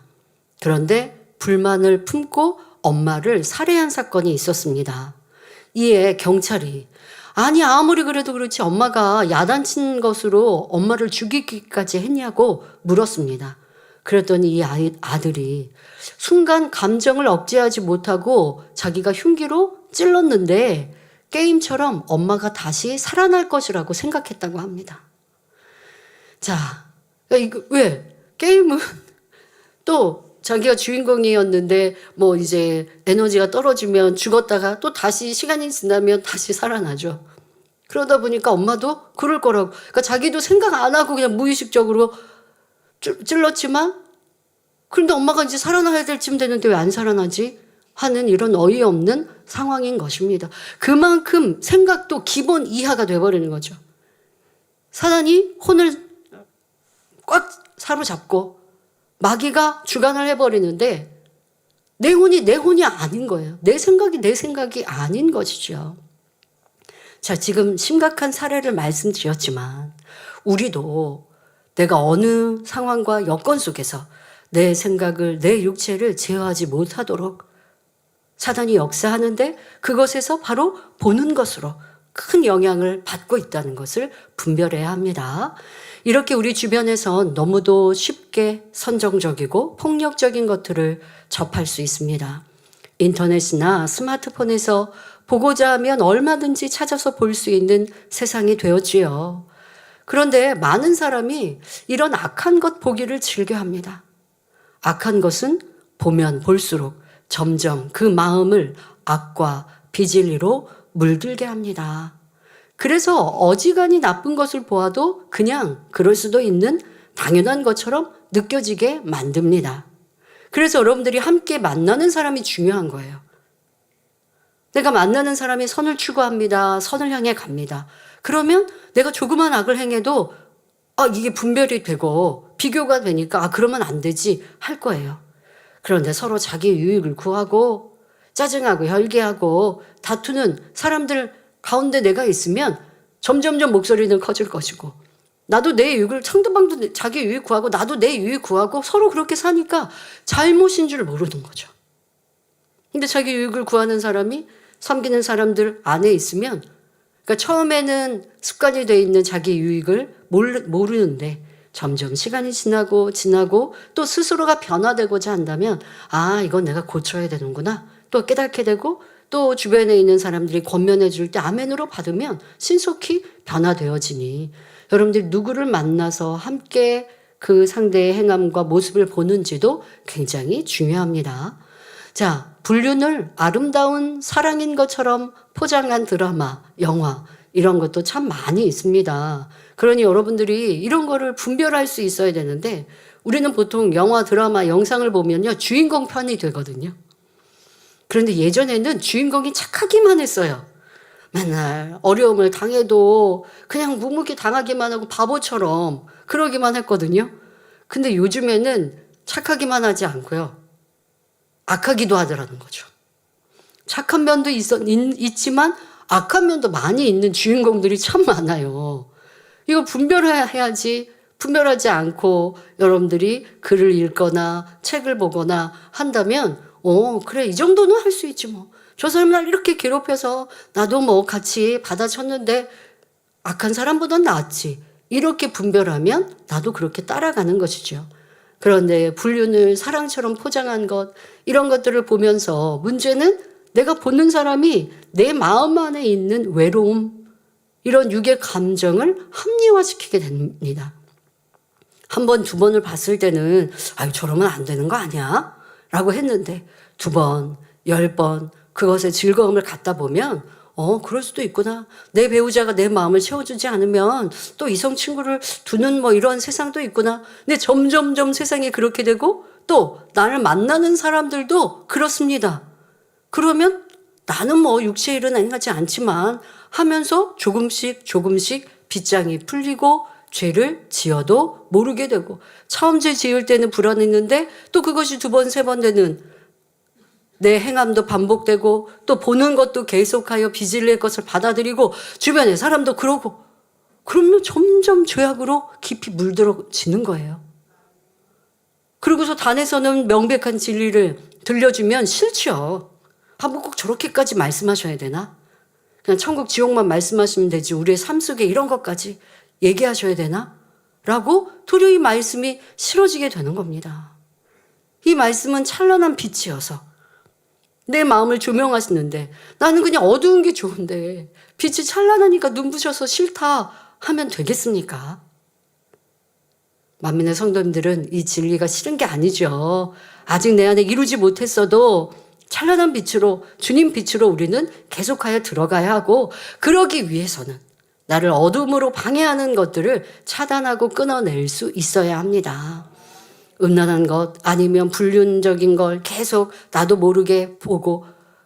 그런데 불만을 품고 엄마를 살해한 사건이 있었습니다. 이에 경찰이 아니 아무리 그래도 그렇지 엄마가 야단친 것으로 엄마를 죽이기까지 했냐고 물었습니다. 그랬더니 이 아들이 순간 감정을 억제하지 못하고 자기가 흉기로 찔렀는데 게임처럼 엄마가 다시 살아날 것이라고 생각했다고 합니다. 자, 이거 왜? 게임은 또 자기가 주인공이었는데 뭐 이제 에너지가 떨어지면 죽었다가 또 다시 시간이 지나면 다시 살아나죠. 그러다 보니까 엄마도 그럴 거라고. 그러니까 자기도 생각 안 하고 그냥 무의식적으로 찔렀지만 그런데 엄마가 이제 살아나야 될 쯤 되는데 왜 안 살아나지? 하는 이런 어이없는 상황인 것입니다. 그만큼 생각도 기본 이하가 돼버리는 거죠. 사단이 혼을 꽉 사로잡고 마귀가 주관을 해버리는데 내 혼이 아닌 거예요. 내 생각이 아닌 것이죠. 자, 지금 심각한 사례를 말씀드렸지만 우리도 내가 어느 상황과 여건 속에서 내 생각을, 내 육체를 제어하지 못하도록 사단이 역사하는데 그것에서 바로 보는 것으로 큰 영향을 받고 있다는 것을 분별해야 합니다. 이렇게 우리 주변에선 너무도 쉽게 선정적이고 폭력적인 것들을 접할 수 있습니다. 인터넷이나 스마트폰에서 보고자 하면 얼마든지 찾아서 볼 수 있는 세상이 되었지요. 그런데 많은 사람이 이런 악한 것 보기를 즐겨합니다. 악한 것은 보면 볼수록 점점 그 마음을 악과 비진리로 물들게 합니다. 그래서 어지간히 나쁜 것을 보아도 그냥 그럴 수도 있는 당연한 것처럼 느껴지게 만듭니다. 그래서 여러분들이 함께 만나는 사람이 중요한 거예요. 내가 만나는 사람이 선을 추구합니다. 선을 향해 갑니다. 그러면 내가 조그만 악을 행해도 이게 분별이 되고 비교가 되니까 그러면 안 되지 할 거예요. 그런데 서로 자기 유익을 구하고 짜증하고 혈기하고 다투는 사람들 가운데 내가 있으면 점점점 목소리는 커질 것이고 나도 내 유익을 상대방도 자기 유익 구하고 나도 내 유익 구하고 서로 그렇게 사니까 잘못인 줄 모르는 거죠. 근데 자기 유익을 구하는 사람이 섬기는 사람들 안에 있으면 그러니까 처음에는 습관이 돼 있는 자기 유익을 모르는데 점점 시간이 지나고 또 스스로가 변화되고자 한다면 이건 내가 고쳐야 되는구나 또 깨닫게 되고 또 주변에 있는 사람들이 권면해 줄 때 아멘으로 받으면 신속히 변화되어지니 여러분들이 누구를 만나서 함께 그 상대의 행함과 모습을 보는지도 굉장히 중요합니다. 자, 불륜을 아름다운 사랑인 것처럼 포장한 드라마, 영화 이런 것도 참 많이 있습니다. 그러니 여러분들이 이런 거를 분별할 수 있어야 되는데 우리는 보통 영화, 드라마, 영상을 보면요 주인공 편이 되거든요. 그런데 예전에는 주인공이 착하기만 했어요. 맨날 어려움을 당해도 그냥 묵묵히 당하기만 하고 바보처럼 그러기만 했거든요. 근데 요즘에는 착하기만 하지 않고요. 악하기도 하더라는 거죠. 착한 면도 있지만 악한 면도 많이 있는 주인공들이 참 많아요. 이거 분별해야지 분별하지 않고 여러분들이 글을 읽거나 책을 보거나 한다면 그래 이 정도는 할 수 있지 뭐. 저 사람 날 이렇게 괴롭혀서 나도 뭐 같이 받아쳤는데 악한 사람보단 낫지. 이렇게 분별하면 나도 그렇게 따라가는 것이죠. 그런데 불륜을 사랑처럼 포장한 것 이런 것들을 보면서 문제는 내가 보는 사람이 내 마음 안에 있는 외로움 이런 육의 감정을 합리화시키게 됩니다. 한 번, 두 번을 봤을 때는 저러면 안 되는 거 아니야? 라고 했는데 2번, 10번 그것에 즐거움을 갖다 보면 그럴 수도 있구나. 내 배우자가 내 마음을 채워주지 않으면 또 이성 친구를 두는 뭐 이런 세상도 있구나. 근데 점점점 세상이 그렇게 되고 또 나를 만나는 사람들도 그렇습니다. 그러면 나는 뭐 육체의 일은 행하지 않지만 하면서 조금씩 빗장이 풀리고 죄를 지어도 모르게 되고, 처음 죄 지을 때는 불안했는데 또 그것이 2번, 3번 되는 내 행함도 반복되고 또 보는 것도 계속하여 비질리의 것을 받아들이고 주변의 사람도 그러고, 그러면 점점 죄악으로 깊이 물들어지는 거예요. 그러고서 단에서는 명백한 진리를 들려주면 싫죠. 뭐 꼭 저렇게까지 말씀하셔야 되나? 그냥 천국 지옥만 말씀하시면 되지 우리의 삶 속에 이런 것까지 얘기하셔야 되나? 라고 도리어 이 말씀이 싫어지게 되는 겁니다. 이 말씀은 찬란한 빛이어서 내 마음을 조명하시는데 나는 그냥 어두운 게 좋은데 빛이 찬란하니까 눈부셔서 싫다 하면 되겠습니까? 만민의 성도님들은 이 진리가 싫은 게 아니죠. 아직 내 안에 이루지 못했어도 찬란한 빛으로, 주님 빛으로 우리는 계속하여 들어가야 하고, 그러기 위해서는 나를 어둠으로 방해하는 것들을 차단하고 끊어낼 수 있어야 합니다. 음란한 것 아니면 불륜적인 걸 계속 나도 모르게 보고,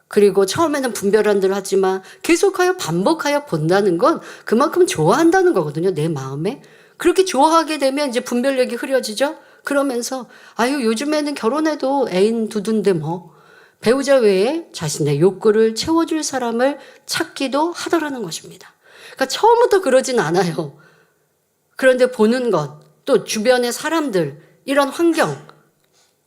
그리고 처음에는 분별한들 하지만 계속하여 반복하여 본다는 건 그만큼 좋아한다는 거거든요. 내 마음에. 그렇게 좋아하게 되면 이제 분별력이 흐려지죠. 그러면서 요즘에는 결혼해도 애인 두둔데 뭐 배우자 외에 자신의 욕구를 채워줄 사람을 찾기도 하더라는 것입니다. 그러니까 처음부터 그러진 않아요. 그런데 보는 것, 또 주변의 사람들, 이런 환경,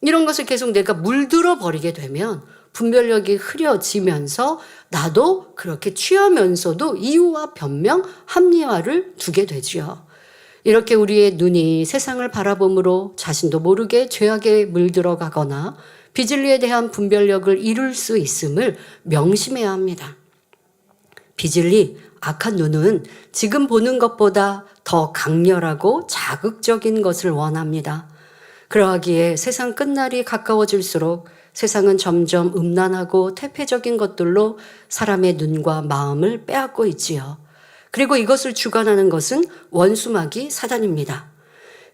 이런 것을 계속 내가 물들어 버리게 되면 분별력이 흐려지면서 나도 그렇게 취하면서도 이유와 변명, 합리화를 두게 되지요. 이렇게 우리의 눈이 세상을 바라봄으로 자신도 모르게 죄악에 물들어가거나 비진리에 대한 분별력을 이룰 수 있음을 명심해야 합니다. 비진리, 악한 눈은 지금 보는 것보다 더 강렬하고 자극적인 것을 원합니다. 그러하기에 세상 끝날이 가까워질수록 세상은 점점 음란하고 태폐적인 것들로 사람의 눈과 마음을 빼앗고 있지요. 그리고 이것을 주관하는 것은 원수마귀 사단입니다.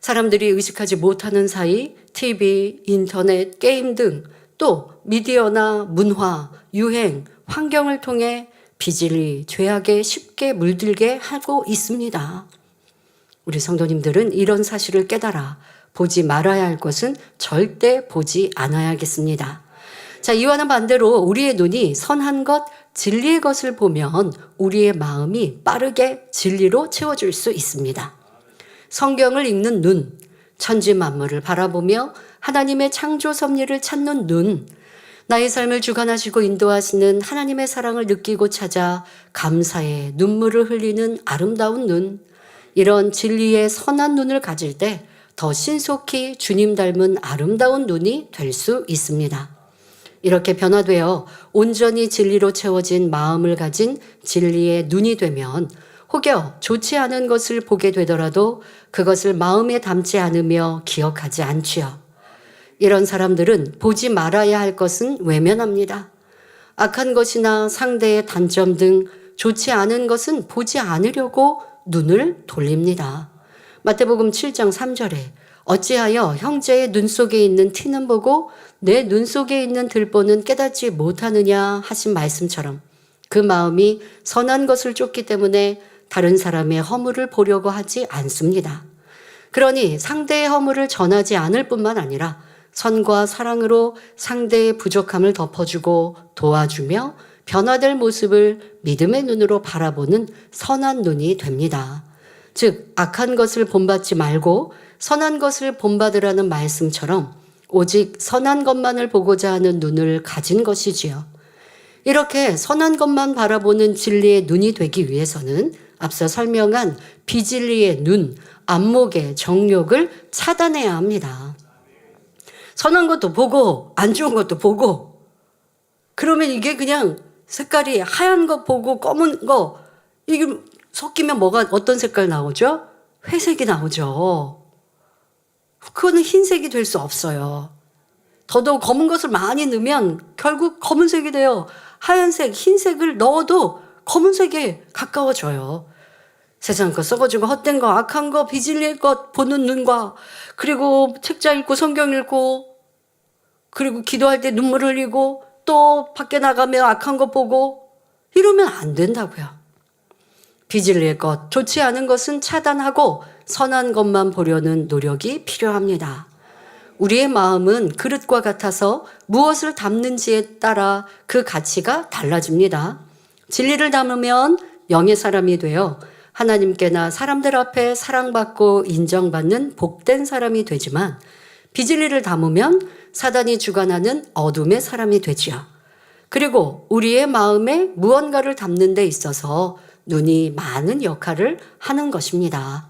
사람들이 의식하지 못하는 사이 TV, 인터넷, 게임 등 또 미디어나 문화, 유행, 환경을 통해 비진리, 죄악에 쉽게 물들게 하고 있습니다. 우리 성도님들은 이런 사실을 깨달아 보지 말아야 할 것은 절대 보지 않아야겠습니다. 자, 이와는 반대로 우리의 눈이 선한 것, 진리의 것을 보면 우리의 마음이 빠르게 진리로 채워질 수 있습니다. 성경을 읽는 눈, 천지 만물을 바라보며 하나님의 창조 섭리를 찾는 눈, 나의 삶을 주관하시고 인도하시는 하나님의 사랑을 느끼고 찾아 감사의 눈물을 흘리는 아름다운 눈, 이런 진리의 선한 눈을 가질 때 더 신속히 주님 닮은 아름다운 눈이 될 수 있습니다. 이렇게 변화되어 온전히 진리로 채워진 마음을 가진 진리의 눈이 되면 혹여 좋지 않은 것을 보게 되더라도 그것을 마음에 담지 않으며 기억하지 않지요. 이런 사람들은 보지 말아야 할 것은 외면합니다. 악한 것이나 상대의 단점 등 좋지 않은 것은 보지 않으려고 눈을 돌립니다. 마태복음 7장 3절에 어찌하여 형제의 눈 속에 있는 티는 보고 내 눈 속에 있는 들보는 깨닫지 못하느냐 하신 말씀처럼 그 마음이 선한 것을 쫓기 때문에 다른 사람의 허물을 보려고 하지 않습니다. 그러니 상대의 허물을 전하지 않을 뿐만 아니라 선과 사랑으로 상대의 부족함을 덮어주고 도와주며 변화될 모습을 믿음의 눈으로 바라보는 선한 눈이 됩니다. 즉 악한 것을 본받지 말고 선한 것을 본받으라는 말씀처럼 오직 선한 것만을 보고자 하는 눈을 가진 것이지요. 이렇게 선한 것만 바라보는 진리의 눈이 되기 위해서는 앞서 설명한 비진리의 눈, 안목의 정욕을 차단해야 합니다. 선한 것도 보고 안 좋은 것도 보고, 그러면 이게 그냥 색깔이 하얀 거 보고 검은 거 이게 섞이면 뭐가 어떤 색깔 나오죠? 회색이 나오죠. 그거는 흰색이 될 수 없어요. 더더욱 검은 것을 많이 넣으면 결국 검은색이 돼요. 하얀색, 흰색을 넣어도 검은색에 가까워져요. 세상 거, 썩어진 거, 헛된 거, 악한 거, 비질릴 것 보는 눈과, 그리고 책자 읽고 성경 읽고, 그리고 기도할 때 눈물 흘리고, 또 밖에 나가면 악한 거 보고, 이러면 안 된다고요. 비질릴 것, 좋지 않은 것은 차단하고 선한 것만 보려는 노력이 필요합니다. 우리의 마음은 그릇과 같아서 무엇을 담는지에 따라 그 가치가 달라집니다. 진리를 담으면 영의 사람이 되어 하나님께나 사람들 앞에 사랑받고 인정받는 복된 사람이 되지만, 비진리를 담으면 사단이 주관하는 어둠의 사람이 되지요. 그리고 우리의 마음에 무언가를 담는 데 있어서 눈이 많은 역할을 하는 것입니다.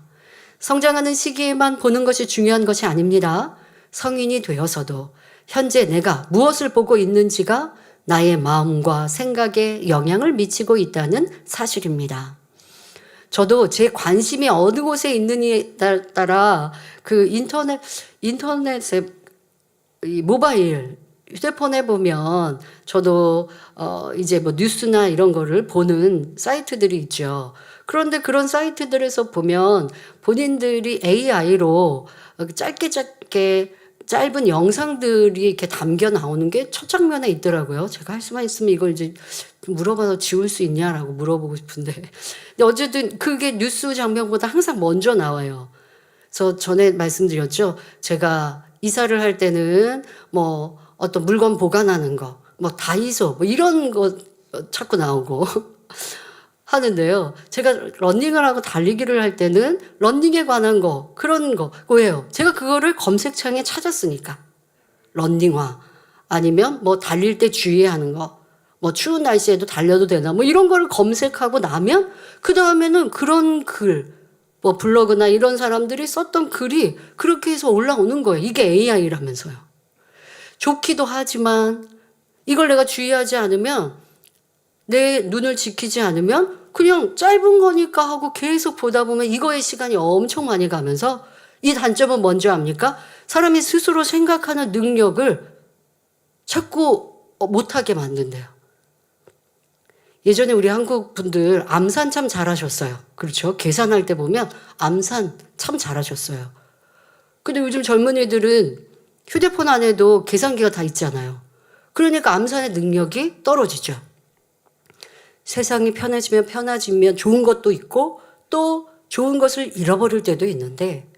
성장하는 시기에만 보는 것이 중요한 것이 아닙니다. 성인이 되어서도 현재 내가 무엇을 보고 있는지가 나의 마음과 생각에 영향을 미치고 있다는 사실입니다. 저도 제 관심이 어느 곳에 있느냐에 따라 그 인터넷에 이 모바일 휴대폰에 보면 저도 이제 뭐 뉴스나 이런 거를 보는 사이트들이 있죠. 그런데 그런 사이트들에서 보면 본인들이 AI로 짧게 짧은 영상들이 이렇게 담겨 나오는 게 첫 장면에 있더라고요. 제가 할 수만 있으면 이걸 이제 물어봐서 지울 수 있냐라고 물어보고 싶은데. 근데 어쨌든 그게 뉴스 장면보다 항상 먼저 나와요. 그래서 전에 말씀드렸죠. 제가 이사를 할 때는 뭐 어떤 물건 보관하는 거, 뭐 다이소, 뭐 이런 거 자꾸 나오고 하는데요. 제가 러닝을 하고 달리기를 할 때는 러닝에 관한 거, 그런 거. 왜요? 제가 그거를 검색창에 찾았으니까. 러닝화. 아니면 뭐 달릴 때 주의해야 하는 거. 뭐 추운 날씨에도 달려도 되나. 뭐 이런 거를 검색하고 나면 그 다음에는 그런 글, 뭐 블로그나 이런 사람들이 썼던 글이 그렇게 해서 올라오는 거예요. 이게 AI라면서요. 좋기도 하지만 이걸 내가 주의하지 않으면, 내 눈을 지키지 않으면 그냥 짧은 거니까 하고 계속 보다 보면 이거에 시간이 엄청 많이 가면서, 이 단점은 뭔지 압니까? 사람이 스스로 생각하는 능력을 자꾸 못하게 만든대요. 예전에 우리 한국 분들 암산 참 잘하셨어요. 그렇죠? 계산할 때 보면 암산 참 잘하셨어요. 근데 요즘 젊은이들은 휴대폰 안에도 계산기가 다 있잖아요. 그러니까 암산의 능력이 떨어지죠. 세상이 편해지면 좋은 것도 있고 또 좋은 것을 잃어버릴 때도 있는데,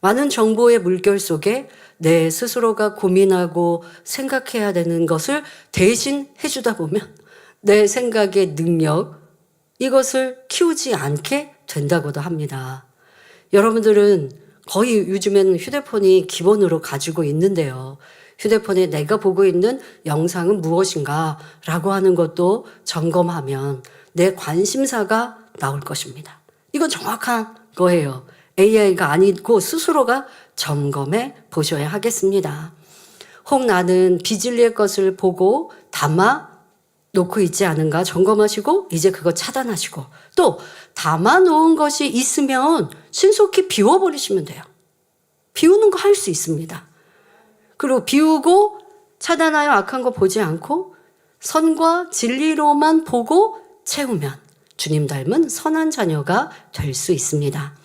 많은 정보의 물결 속에 내 스스로가 고민하고 생각해야 되는 것을 대신 해주다 보면 내 생각의 능력, 이것을 키우지 않게 된다고도 합니다. 여러분들은 거의 요즘에는 휴대폰이 기본으로 가지고 있는데요. 휴대폰에 내가 보고 있는 영상은 무엇인가 라고 하는 것도 점검하면 내 관심사가 나올 것입니다. 이건 정확한 거예요. AI가 아니고 스스로가 점검해 보셔야 하겠습니다. 혹 나는 비진리의 것을 보고 담아 놓고 있지 않은가 점검하시고, 이제 그거 차단하시고, 또 담아 놓은 것이 있으면 신속히 비워버리시면 돼요. 비우는 거 할 수 있습니다. 그리고 비우고 차단하여 악한 거 보지 않고 선과 진리로만 보고 채우면 주님 닮은 선한 자녀가 될 수 있습니다.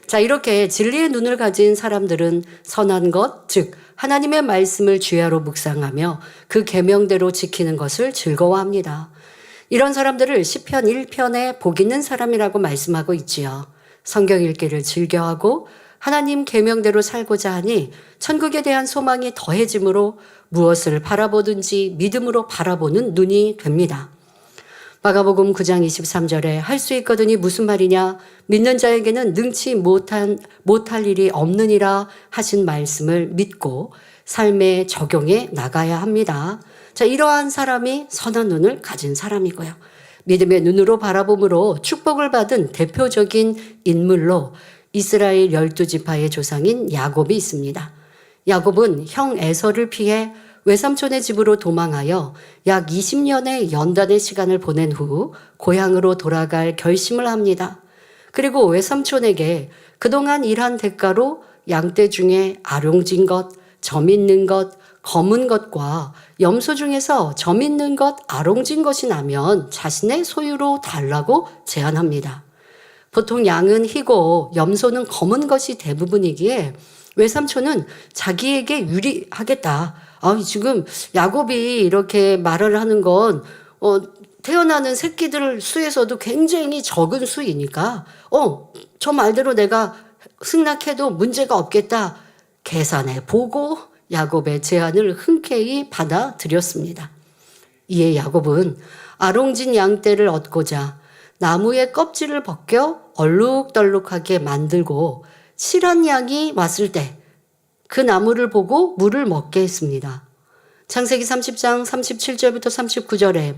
자, 이렇게 진리의 눈을 가진 사람들은 선한 것, 즉 하나님의 말씀을 주야로 묵상하며 그 계명대로 지키는 것을 즐거워합니다. 이런 사람들을 시편 1편에 복 있는 사람이라고 말씀하고 있지요. 성경 읽기를 즐겨하고 하나님 계명대로 살고자 하니 천국에 대한 소망이 더해짐으로 무엇을 바라보든지 믿음으로 바라보는 눈이 됩니다. 마가복음 9장 23절에 할 수 있거든이 무슨 말이냐, 믿는 자에게는 능치 못할 일이 없느니라 하신 말씀을 믿고 삶에 적용해 나가야 합니다. 자, 이러한 사람이 선한 눈을 가진 사람이고요. 믿음의 눈으로 바라봄으로 축복을 받은 대표적인 인물로 이스라엘 12지파의 조상인 야곱이 있습니다. 야곱은 형 에서를 피해 외삼촌의 집으로 도망하여 약 20년의 연단의 시간을 보낸 후 고향으로 돌아갈 결심을 합니다. 그리고 외삼촌에게 그동안 일한 대가로 양떼 중에 아룡진 것, 점 있는 것, 검은 것과 염소 중에서 점 있는 것, 아롱진 것이 나면 자신의 소유로 달라고 제안합니다. 보통 양은 희고 염소는 검은 것이 대부분이기에 외삼촌은 자기에게 유리하겠다. 지금 야곱이 이렇게 말을 하는 건 태어나는 새끼들 수에서도 굉장히 적은 수이니까 저 말대로 내가 승낙해도 문제가 없겠다. 계산해 보고 야곱의 제안을 흔쾌히 받아들였습니다. 이에 야곱은 아롱진 양떼를 얻고자 나무의 껍질을 벗겨 얼룩덜룩하게 만들고 실한 양이 왔을 때 그 나무를 보고 물을 먹게 했습니다. 창세기 30장 37절부터 39절에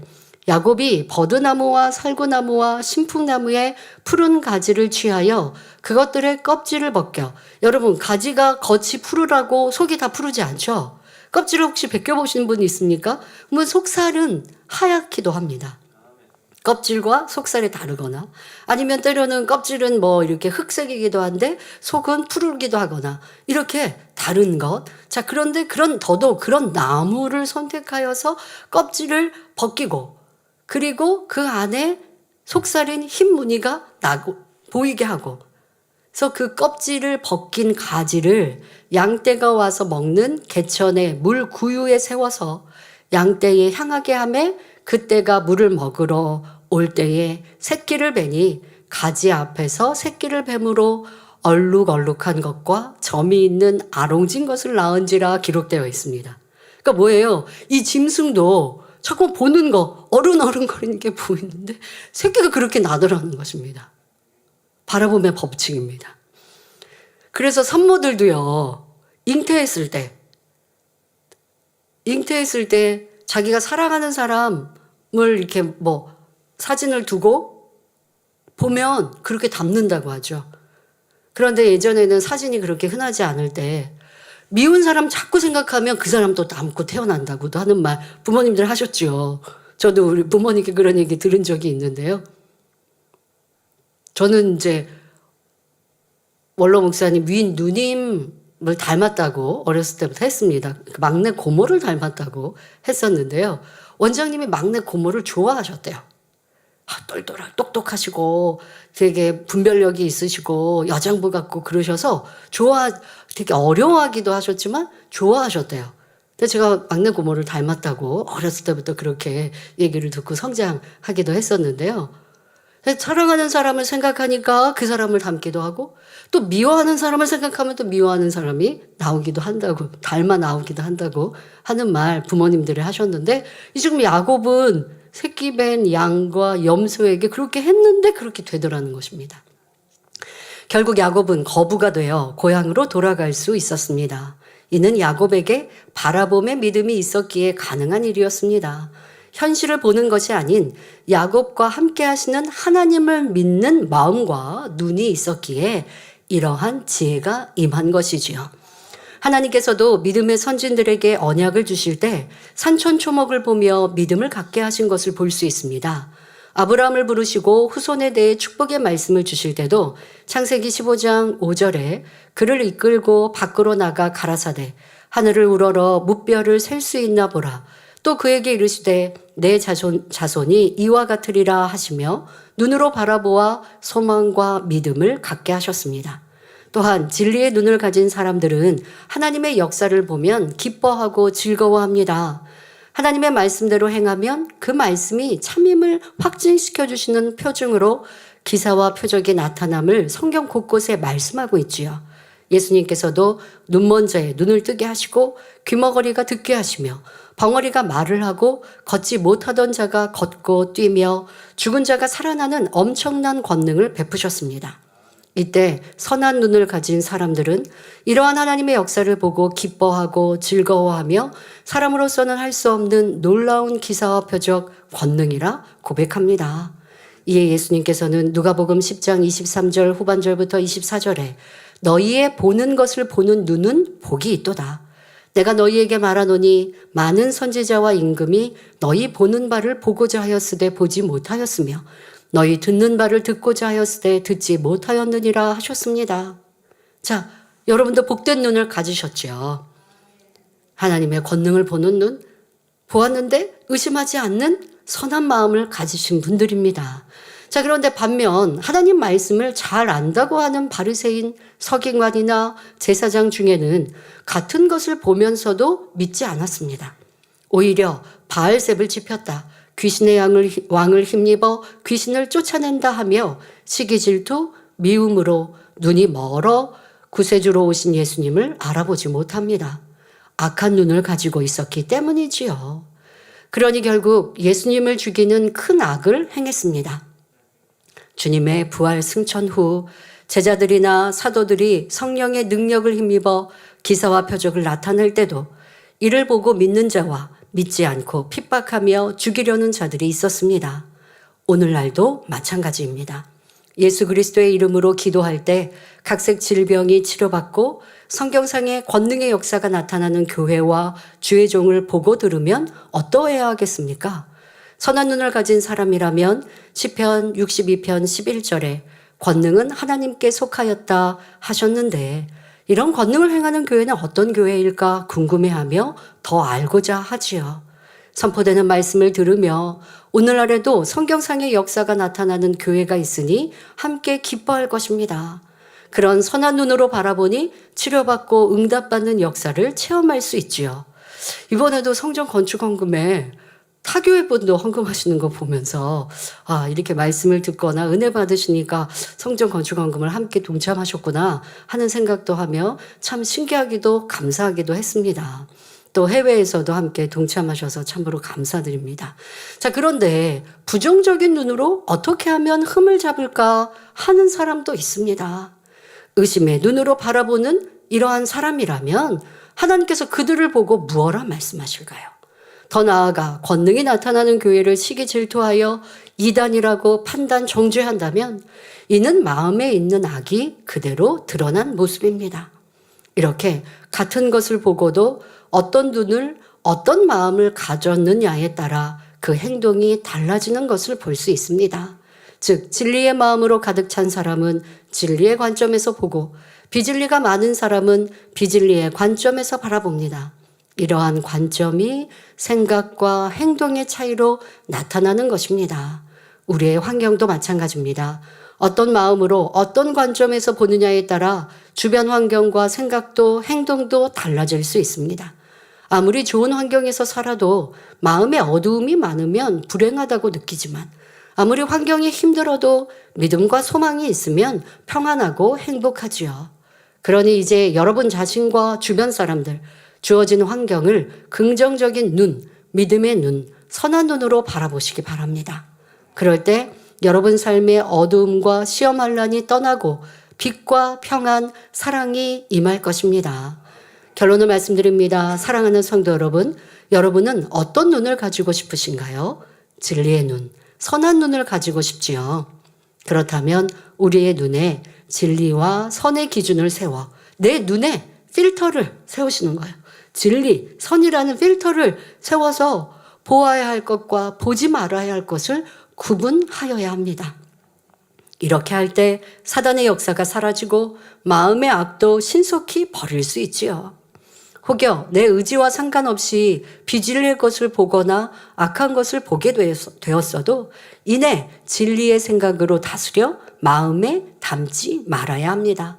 야곱이 버드나무와 살구나무와 신풍나무의 푸른 가지를 취하여 그것들의 껍질을 벗겨, 여러분 가지가 겉이 푸르라고 속이 다 푸르지 않죠? 껍질을 혹시 벗겨보신 분 있습니까? 그러면 속살은 하얗기도 합니다. 껍질과 속살이 다르거나 아니면 때로는 껍질은 뭐 이렇게 흑색이기도 한데 속은 푸르기도 하거나 이렇게 다른 것. 자, 그런데 더더욱 그런 나무를 선택하여서 껍질을 벗기고 그리고 그 안에 속살인 흰 무늬가 보이게 하고 그래서 그 껍질을 벗긴 가지를 양떼가 와서 먹는 개천의 물 구유에 세워서 양떼에 향하게 하며 그때가 물을 먹으러 올 때에 새끼를 베니 가지 앞에서 새끼를 뱀으로 얼룩얼룩한 것과 점이 있는 아롱진 것을 낳은지라 기록되어 있습니다. 그러니까 뭐예요? 이 짐승도 자꾸 보는 거 어른거리는 게 보이는데 새끼가 그렇게 나더라는 것입니다. 바라봄의 법칙입니다. 그래서 산모들도요, 잉태했을 때 자기가 사랑하는 사람을 이렇게 뭐 사진을 두고 보면 그렇게 담는다고 하죠. 그런데 예전에는 사진이 그렇게 흔하지 않을 때 미운 사람 자꾸 생각하면 그 사람 또 닮고 태어난다고도 하는 말 부모님들 하셨죠. 저도 우리 부모님께 그런 얘기 들은 적이 있는데요. 저는 이제 원로 목사님 위인 누님을 닮았다고 어렸을 때부터 했습니다. 막내 고모를 닮았다고 했었는데요. 원장님이 막내 고모를 좋아하셨대요. 똘똘하고 똑똑하시고 되게 분별력이 있으시고 여장부 같고 그러셔서 되게 어려워하기도 하셨지만 좋아하셨대요. 근데 제가 막내 고모를 닮았다고 어렸을 때부터 그렇게 얘기를 듣고 성장하기도 했었는데요. 사랑하는 사람을 생각하니까 그 사람을 닮기도 하고 또 미워하는 사람을 생각하면 또 미워하는 사람이 나오기도 한다고, 닮아 나오기도 한다고 하는 말 부모님들이 하셨는데 지금 야곱은 새끼 벤 양과 염소에게 그렇게 했는데 그렇게 되더라는 것입니다. 결국 야곱은 거부가 되어 고향으로 돌아갈 수 있었습니다. 이는 야곱에게 바라봄의 믿음이 있었기에 가능한 일이었습니다. 현실을 보는 것이 아닌 야곱과 함께 하시는 하나님을 믿는 마음과 눈이 있었기에 이러한 지혜가 임한 것이지요. 하나님께서도 믿음의 선진들에게 언약을 주실 때 산천초목을 보며 믿음을 갖게 하신 것을 볼 수 있습니다. 아브라함을 부르시고 후손에 대해 축복의 말씀을 주실 때도 창세기 15장 5절에 그를 이끌고 밖으로 나가 가라사대 하늘을 우러러 무뼈를 셀 수 있나 보라. 또 그에게 이르시되 내 자손이 이와 같으리라 하시며 눈으로 바라보아 소망과 믿음을 갖게 하셨습니다. 또한 진리의 눈을 가진 사람들은 하나님의 역사를 보면 기뻐하고 즐거워합니다. 하나님의 말씀대로 행하면 그 말씀이 참임을 확증시켜 주시는 표징으로 기사와 표적이 나타남을 성경 곳곳에 말씀하고 있지요. 예수님께서도 눈먼 자의 눈을 뜨게 하시고 귀머거리가 듣게 하시며 벙어리가 말을 하고 걷지 못하던 자가 걷고 뛰며 죽은 자가 살아나는 엄청난 권능을 베푸셨습니다. 이때 선한 눈을 가진 사람들은 이러한 하나님의 역사를 보고 기뻐하고 즐거워하며 사람으로서는 할 수 없는 놀라운 기사와 표적 권능이라 고백합니다. 이에 예수님께서는 누가복음 10장 23절 후반절부터 24절에 너희의 보는 것을 보는 눈은 복이 있도다. 내가 너희에게 말하노니 많은 선지자와 임금이 너희 보는 바를 보고자 하였으되 보지 못하였으며 너희 듣는 바를 듣고자 하였으되 듣지 못하였느니라 하셨습니다. 자, 여러분도 복된 눈을 가지셨죠. 하나님의 권능을 보는 눈, 보았는데 의심하지 않는 선한 마음을 가지신 분들입니다. 자, 그런데 반면 하나님 말씀을 잘 안다고 하는 바리새인, 서기관이나 제사장 중에는 같은 것을 보면서도 믿지 않았습니다. 오히려 바알셉을 지폈다, 귀신의 왕을 힘입어 귀신을 쫓아낸다 하며 시기 질투, 미움으로 눈이 멀어 구세주로 오신 예수님을 알아보지 못합니다. 악한 눈을 가지고 있었기 때문이지요. 그러니 결국 예수님을 죽이는 큰 악을 행했습니다. 주님의 부활 승천 후 제자들이나 사도들이 성령의 능력을 힘입어 기사와 표적을 나타낼 때도 이를 보고 믿는 자와 믿지 않고 핍박하며 죽이려는 자들이 있었습니다. 오늘날도 마찬가지입니다. 예수 그리스도의 이름으로 기도할 때 각색 질병이 치료받고 성경상의 권능의 역사가 나타나는 교회와 주의 종을 보고 들으면 어떠해야 하겠습니까? 선한 눈을 가진 사람이라면 시편 62편 11절에 권능은 하나님께 속하였다 하셨는데 이런 권능을 행하는 교회는 어떤 교회일까 궁금해하며 더 알고자 하지요. 선포되는 말씀을 들으며 오늘날에도 성경상의 역사가 나타나는 교회가 있으니 함께 기뻐할 것입니다. 그런 선한 눈으로 바라보니 치료받고 응답받는 역사를 체험할 수 있지요. 이번에도 성전 건축 헌금에 타교회 분도 헌금하시는 거 보면서 이렇게 말씀을 듣거나 은혜 받으시니까 성전 건축 헌금을 함께 동참하셨구나 하는 생각도 하며 참 신기하기도 감사하기도 했습니다. 또 해외에서도 함께 동참하셔서 참으로 감사드립니다. 자, 그런데 부정적인 눈으로 어떻게 하면 흠을 잡을까 하는 사람도 있습니다. 의심의 눈으로 바라보는 이러한 사람이라면 하나님께서 그들을 보고 무엇라 말씀하실까요? 더 나아가 권능이 나타나는 교회를 시기 질투하여 이단이라고 판단 정죄한다면 이는 마음에 있는 악이 그대로 드러난 모습입니다. 이렇게 같은 것을 보고도 어떤 눈을 어떤 마음을 가졌느냐에 따라 그 행동이 달라지는 것을 볼 수 있습니다. 즉 진리의 마음으로 가득 찬 사람은 진리의 관점에서 보고 비진리가 많은 사람은 비진리의 관점에서 바라봅니다. 이러한 관점이 생각과 행동의 차이로 나타나는 것입니다. 우리의 환경도 마찬가지입니다. 어떤 마음으로 어떤 관점에서 보느냐에 따라 주변 환경과 생각도 행동도 달라질 수 있습니다. 아무리 좋은 환경에서 살아도 마음에 어두움이 많으면 불행하다고 느끼지만 아무리 환경이 힘들어도 믿음과 소망이 있으면 평안하고 행복하지요. 그러니 이제 여러분 자신과 주변 사람들, 주어진 환경을 긍정적인 눈, 믿음의 눈, 선한 눈으로 바라보시기 바랍니다. 그럴 때 여러분 삶의 어두움과 시험 환란이 떠나고 빛과 평안, 사랑이 임할 것입니다. 결론을 말씀드립니다. 사랑하는 성도 여러분, 여러분은 어떤 눈을 가지고 싶으신가요? 진리의 눈, 선한 눈을 가지고 싶지요. 그렇다면 우리의 눈에 진리와 선의 기준을 세워 내 눈에 필터를 세우시는 거예요. 진리, 선이라는 필터를 세워서 보아야 할 것과 보지 말아야 할 것을 구분하여야 합니다. 이렇게 할 때 사단의 역사가 사라지고 마음의 악도 신속히 버릴 수 있지요. 혹여 내 의지와 상관없이 비진리의 것을 보거나 악한 것을 보게 되었어도 이내 진리의 생각으로 다스려 마음에 담지 말아야 합니다.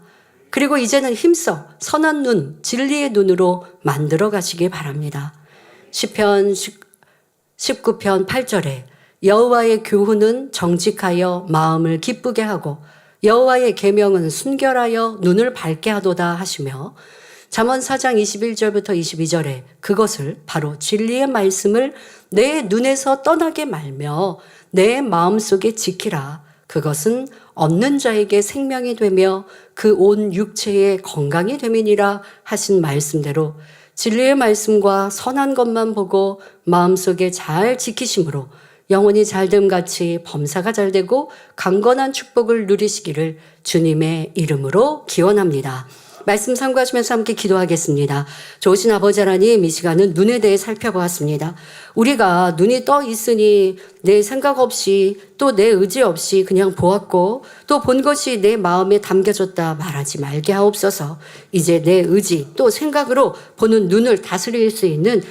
그리고 이제는 힘써 선한 눈, 진리의 눈으로 만들어 가시기 바랍니다. 시편 19편 8절에 여호와의 교훈은 정직하여 마음을 기쁘게 하고 여호와의 계명은 순결하여 눈을 밝게 하도다 하시며 잠언 4장 21절부터 22절에 그것을 바로 진리의 말씀을 내 눈에서 떠나게 말며 내 마음속에 지키라. 그것은 얻는 자에게 생명이 되며 그 온 육체의 건강이 됨이니라 하신 말씀대로 진리의 말씀과 선한 것만 보고 마음속에 잘 지키심으로 영혼이 잘됨같이 범사가 잘되고 강건한 축복을 누리시기를 주님의 이름으로 기원합니다. 말씀 참고하시면서 함께 기도하겠습니다. 좋으신 아버지 하나님, 이 시간은 눈에 대해 살펴보았습니다. 우리가 눈이 떠 있으니 내 생각 없이 또 내 의지 없이 그냥 보았고 또 본 것이 내 마음에 담겨졌다 말하지 말게 하옵소서. 이제 내 의지 또 생각으로 보는 눈을 다스릴 수 있는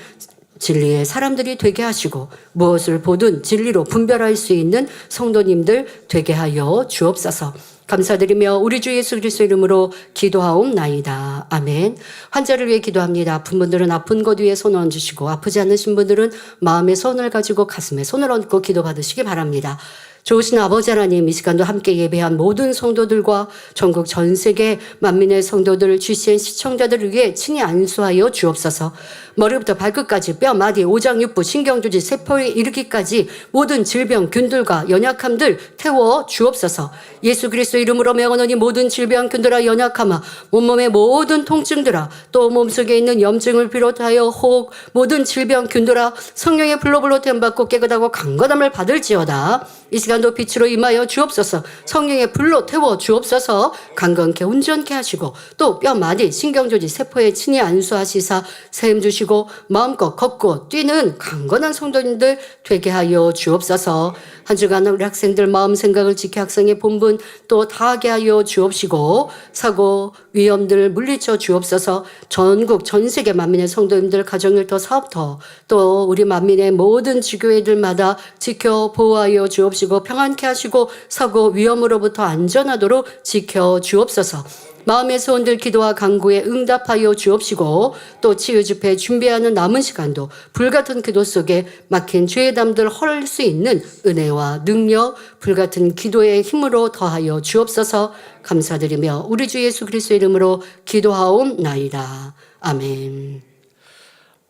진리의 사람들이 되게 하시고 무엇을 보든 진리로 분별할 수 있는 성도님들 되게 하여 주옵소서. 감사드리며 우리 주 예수 그리스도 이름으로 기도하옵나이다. 아멘. 환자를 위해 기도합니다. 아픈 분들은 아픈 것 위에 손 얹으시고 아프지 않으신 분들은 마음에 손을 가지고 가슴에 손을 얹고 기도받으시기 바랍니다. 좋으신 아버지 하나님, 이 시간도 함께 예배한 모든 성도들과 전국 전 세계 만민의 성도들, GCN 시청자들을 위해 친히 안수하여 주옵소서. 머리부터 발끝까지 뼈, 마디, 오장, 육부, 신경조직, 세포에 이르기까지 모든 질병, 균들과 연약함들 태워 주옵소서. 예수 그리스도 이름으로 명하노니 모든 질병, 균들아 연약함아, 온몸의 모든 통증들아, 또 몸속에 있는 염증을 비롯하여 혹 모든 질병, 균들아 성령의 불로 댐받고 깨끗하고 강건함을 받을지어다. 이 시간도 빛으로 임하여 주옵소서. 성령의 불로 태워 주옵소서. 강건케 온전케 하시고 또 뼈, 마디, 신경조직, 세포에 친히 안수하시사 샘 주시고 마음껏 걷고 뛰는 강건한 성도님들 되게 하여 주옵소서. 한 주간 우리 학생들 마음 생각을 지켜 학생의 본분 또 다하게 하여 주옵시고 사고 위험들 물리쳐 주옵소서. 전국 전 세계 만민의 성도님들 가정일터 사업터 또 우리 만민의 모든 지교회들마다 지켜 보호하여 주옵시고 평안케 하시고 사고 위험으로부터 안전하도록 지켜 주옵소서. 마음의 소원들 기도와 간구에 응답하여 주옵시고 또 치유 집회 준비하는 남은 시간도 불같은 기도 속에 막힌 죄의 담들 헐 수 있는 은혜와 능력, 불같은 기도의 힘으로 더하여 주옵소서. 감사드리며 우리 주 예수 그리스도 이름으로 기도하옵나이다. 아멘.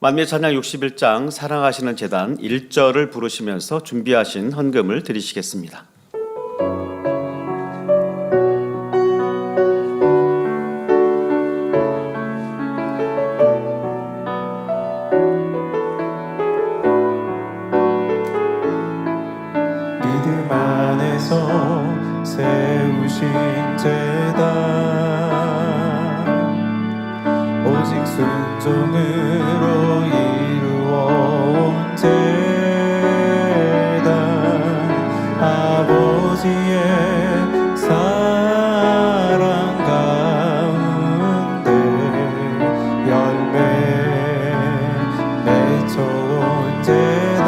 만미 찬양 61장 사랑하시는 제단 1절을 부르시면서 준비하신 헌금을 드리시겠습니다. 믿음 안에서 세우신 제단 오직 순종으로 이루어온 제단 아버지의 사랑 가운데 열매 맺혀온 제단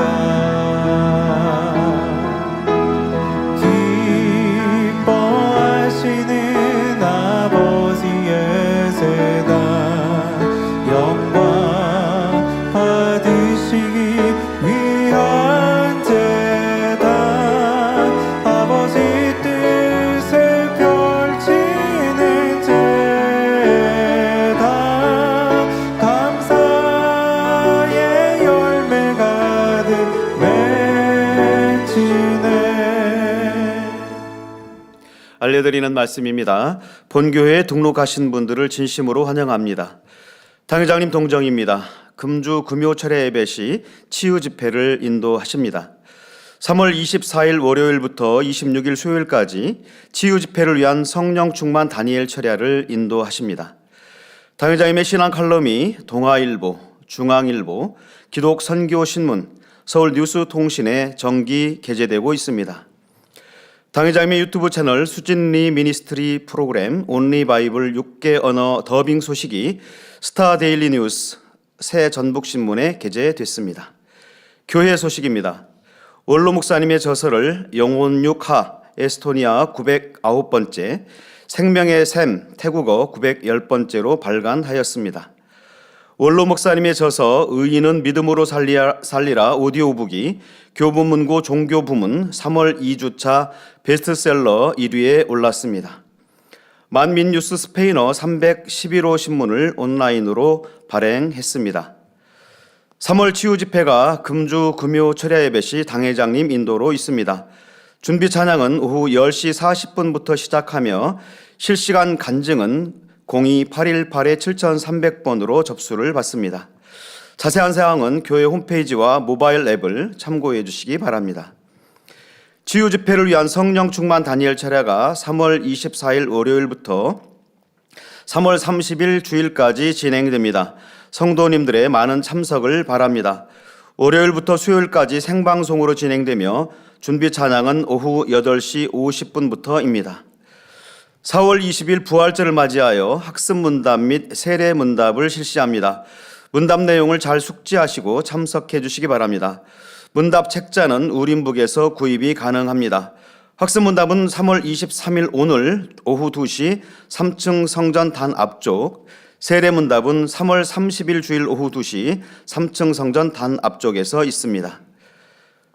기뻐하시는 아버지의 제단 영광 받으시기 위한 제단 아버지 뜻을 펼치는 제단 감사의 열매 가득 맺히네. 알려드리는 말씀입니다. 본교회에 등록하신 분들을 진심으로 환영합니다. 당회장님 동정입니다. 금주 금요철야 예배 시 치유 집회를 인도하십니다. 3월 24일 월요일부터 26일 수요일까지 치유 집회를 위한 성령 충만 다니엘 철야를 인도하십니다. 당회장님의 신앙 칼럼이 동아일보, 중앙일보, 기독 선교신문, 서울 뉴스통신에 정기 게재되고 있습니다. 당회장님의 유튜브 채널 수진리 미니스트리 프로그램 온리 바이블 6개 언어 더빙 소식이 스타 데일리 뉴스 새 전북신문에 게재됐습니다. 교회 소식입니다. 원로 목사님의 저서를 영혼 6하 에스토니아 909번째, 생명의 샘 태국어 910번째로 발간하였습니다. 원로 목사님의 저서 의인은 믿음으로 살리라 오디오북이 교보문고 종교부문 3월 2주차 베스트셀러 1위에 올랐습니다. 만민뉴스 스페인어 311호 신문을 온라인으로 발행했습니다. 3월 치유 집회가 금주 금요 철야 예배 시 당회장님 인도로 있습니다. 준비 찬양은 오후 10시 40분부터 시작하며 실시간 간증은 02-818-7300번으로 접수를 받습니다. 자세한 사항은 교회 홈페이지와 모바일 앱을 참고해 주시기 바랍니다. 치유 집회를 위한 성령 충만 다니엘 철야가 3월 24일 월요일부터 3월 30일 주일까지 진행됩니다. 성도님들의 많은 참석을 바랍니다. 월요일부터 수요일까지 생방송으로 진행되며 준비 찬양은 오후 8시 50분부터입니다. 4월 20일 부활절을 맞이하여 학습 문답 및 세례 문답을 실시합니다. 문답 내용을 잘 숙지하시고 참석해 주시기 바랍니다. 문답 책자는 우린북에서 구입이 가능합니다. 학습 문답은 3월 23일 오늘 오후 2시 3층 성전 단 앞쪽, 세례 문답은 3월 30일 주일 오후 2시 3층 성전 단 앞쪽에서 있습니다.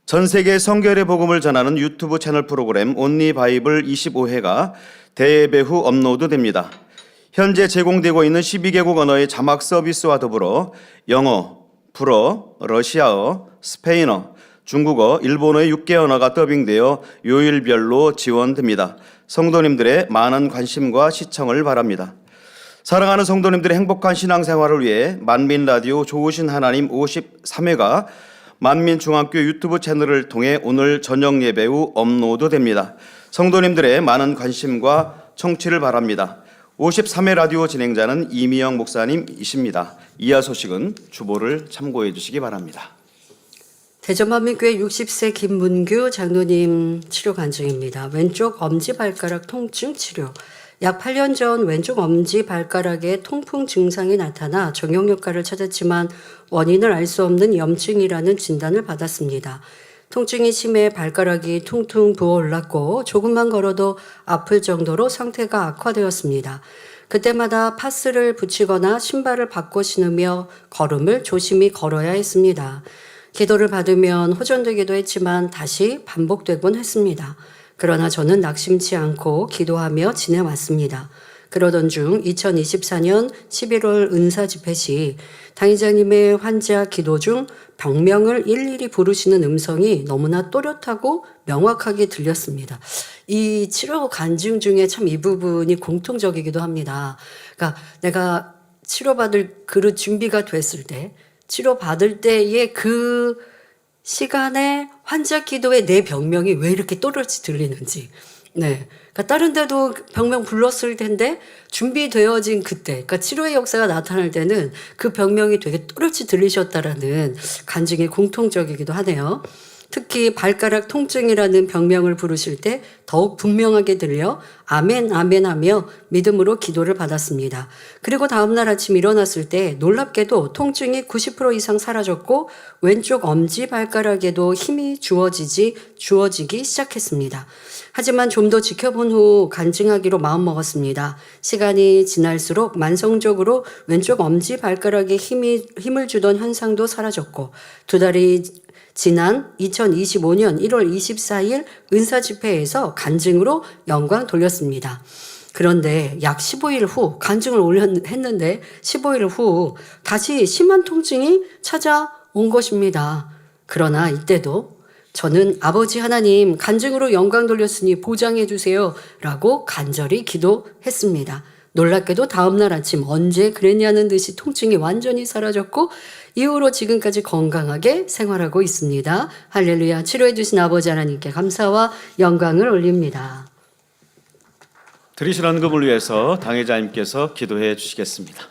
전 세계 성결의 복음을 전하는 유튜브 채널 프로그램 온리 바이블 25회가 대예배 후 업로드됩니다. 현재 제공되고 있는 12개국 언어의 자막 서비스와 더불어 영어, 불어, 러시아어, 스페인어, 중국어, 일본어의 6개 언어가 더빙되어 요일별로 지원됩니다. 성도님들의 많은 관심과 시청을 바랍니다. 사랑하는 성도님들의 행복한 신앙생활을 위해 만민라디오 좋으신 하나님 53회가 만민중학교 유튜브 채널을 통해 오늘 저녁 예배 후 업로드됩니다. 성도님들의 많은 관심과 청취를 바랍니다. 53회 라디오 진행자는 이미영 목사님이십니다. 이하 소식은 주보를 참고해 주시기 바랍니다. 대전만민교회 60세 김문규 장로님 치료 간증입니다. 왼쪽 엄지발가락 통증 치료. 약 8년 전 왼쪽 엄지발가락에 통풍 증상이 나타나 정형외과를 찾았지만 원인을 알 수 없는 염증이라는 진단을 받았습니다. 통증이 심해 발가락이 퉁퉁 부어올랐고 조금만 걸어도 아플 정도로 상태가 악화되었습니다. 그때마다 파스를 붙이거나 신발을 바꿔 신으며 걸음을 조심히 걸어야 했습니다. 기도를 받으면 호전되기도 했지만 다시 반복되곤 했습니다. 그러나 저는 낙심치 않고 기도하며 지내왔습니다. 그러던 중 2024년 11월 은사 집회 시 당의자님의 환자 기도 중 병명을 일일이 부르시는 음성이 너무나 또렷하고 명확하게 들렸습니다. 이 치료 간증 중에 참 이 부분이 공통적이기도 합니다. 그러니까 내가 치료받을 그릇 준비가 됐을 때, 치료받을 때의 그 시간에 환자 기도에 내 병명이 왜 이렇게 또렷이 들리는지. 네. 그러니까 다른 데도 병명 불렀을 텐데 준비되어진 그때, 그러니까 치료의 역사가 나타날 때는 그 병명이 되게 또렷이 들리셨다라는 간증이 공통적이기도 하네요. 특히 발가락 통증이라는 병명을 부르실 때 더욱 분명하게 들려 아멘 아멘 하며 믿음으로 기도를 받았습니다. 그리고 다음날 아침 일어났을 때 놀랍게도 통증이 90% 이상 사라졌고 왼쪽 엄지 발가락에도 힘이 주어지기 시작했습니다. 하지만 좀 더 지켜본 후 간증하기로 마음먹었습니다. 시간이 지날수록 만성적으로 왼쪽 엄지 발가락에 힘을 주던 현상도 사라졌고 2달이 지난 2025년 1월 24일 은사 집회에서 간증으로 영광 돌렸습니다. 그런데 약 15일 후 간증을 했는데 15일 후 다시 심한 통증이 찾아온 것입니다. 그러나 이때도 저는 아버지 하나님 간증으로 영광 돌렸으니 보장해 주세요 라고 간절히 기도했습니다. 놀랍게도 다음날 아침 언제 그랬냐는 듯이 통증이 완전히 사라졌고 이후로 지금까지 건강하게 생활하고 있습니다. 할렐루야. 치료해 주신 아버지 하나님께 감사와 영광을 올립니다. 들으신 헌금을 위해서 당회자님께서 기도해 주시겠습니다.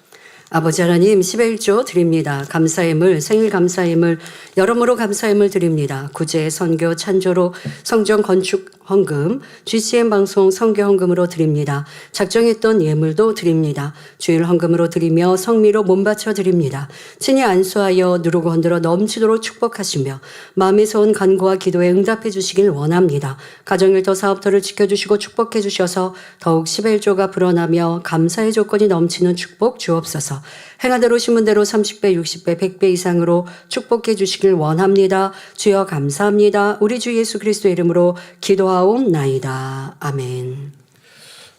아버지 하나님 11조 드립니다. 감사임을 생일 감사임을 여러모로 감사임을 드립니다. 구제 선교 찬조로 성전 건축 헌금 GCN 방송 선교 헌금으로 드립니다. 작정했던 예물도 드립니다. 주일 헌금으로 드리며 성미로 몸바쳐 드립니다. 친히 안수하여 누르고 흔들어 넘치도록 축복하시며 마음에서 온 간구와 기도에 응답해 주시길 원합니다. 가정일터 사업터를 지켜주시고 축복해 주셔서 더욱 11조가 불어나며 감사의 조건이 넘치는 축복 주옵소서. 행한 대로 심은 대로 30배, 60배, 100배 이상으로 축복해 주시길 원합니다. 주여 감사합니다. 우리 주 예수 그리스도의 이름으로 기도하옵나이다. 아멘.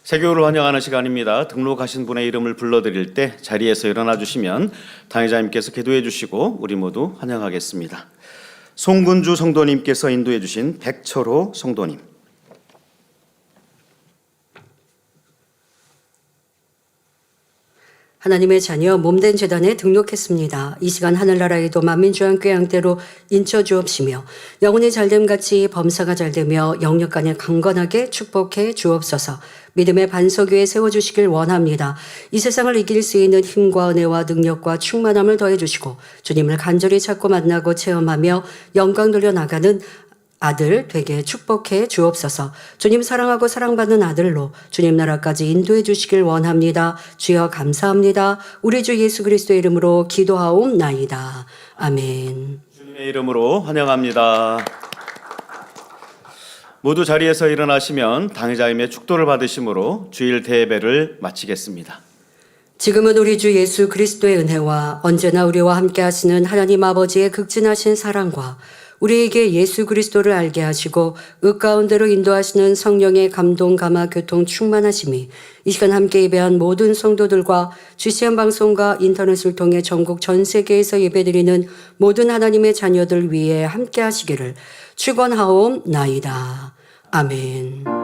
세교를 환영하는 시간입니다. 등록하신 분의 이름을 불러드릴 때 자리에서 일어나 주시면 당회자님께서 기도해 주시고 우리 모두 환영하겠습니다. 송근주 성도님께서 인도해 주신 백철호 성도님, 하나님의 자녀 몸된 재단에 등록했습니다. 이 시간 하늘나라에도 만민주한 꾀양대로 인쳐 주옵시며 영혼이 잘됨 같이 범사가 잘되며 영역간에 강건하게 축복해 주옵소서. 믿음의 반석 위에 세워주시길 원합니다. 이 세상을 이길 수 있는 힘과 은혜와 능력과 충만함을 더해주시고 주님을 간절히 찾고 만나고 체험하며 영광 돌려 나가는 아들 되게 축복해 주옵소서. 주님 사랑하고 사랑받는 아들로 주님 나라까지 인도해 주시길 원합니다. 주여 감사합니다. 우리 주 예수 그리스도의 이름으로 기도하옵나이다. 아멘. 주님의 이름으로 환영합니다. 모두 자리에서 일어나시면 당의자임의 축도를 받으심으로 주일 대예배를 마치겠습니다. 지금은 우리 주 예수 그리스도의 은혜와 언제나 우리와 함께 하시는 하나님 아버지의 극진하신 사랑과 우리에게 예수 그리스도를 알게 하시고 의 가운데로 인도하시는 성령의 감동, 감화, 교통 충만하심이 이 시간 함께 예배한 모든 성도들과 GCN 방송과 인터넷을 통해 전국 전 세계에서 예배드리는 모든 하나님의 자녀들 위해 함께 하시기를 축원하옵나이다. 아멘.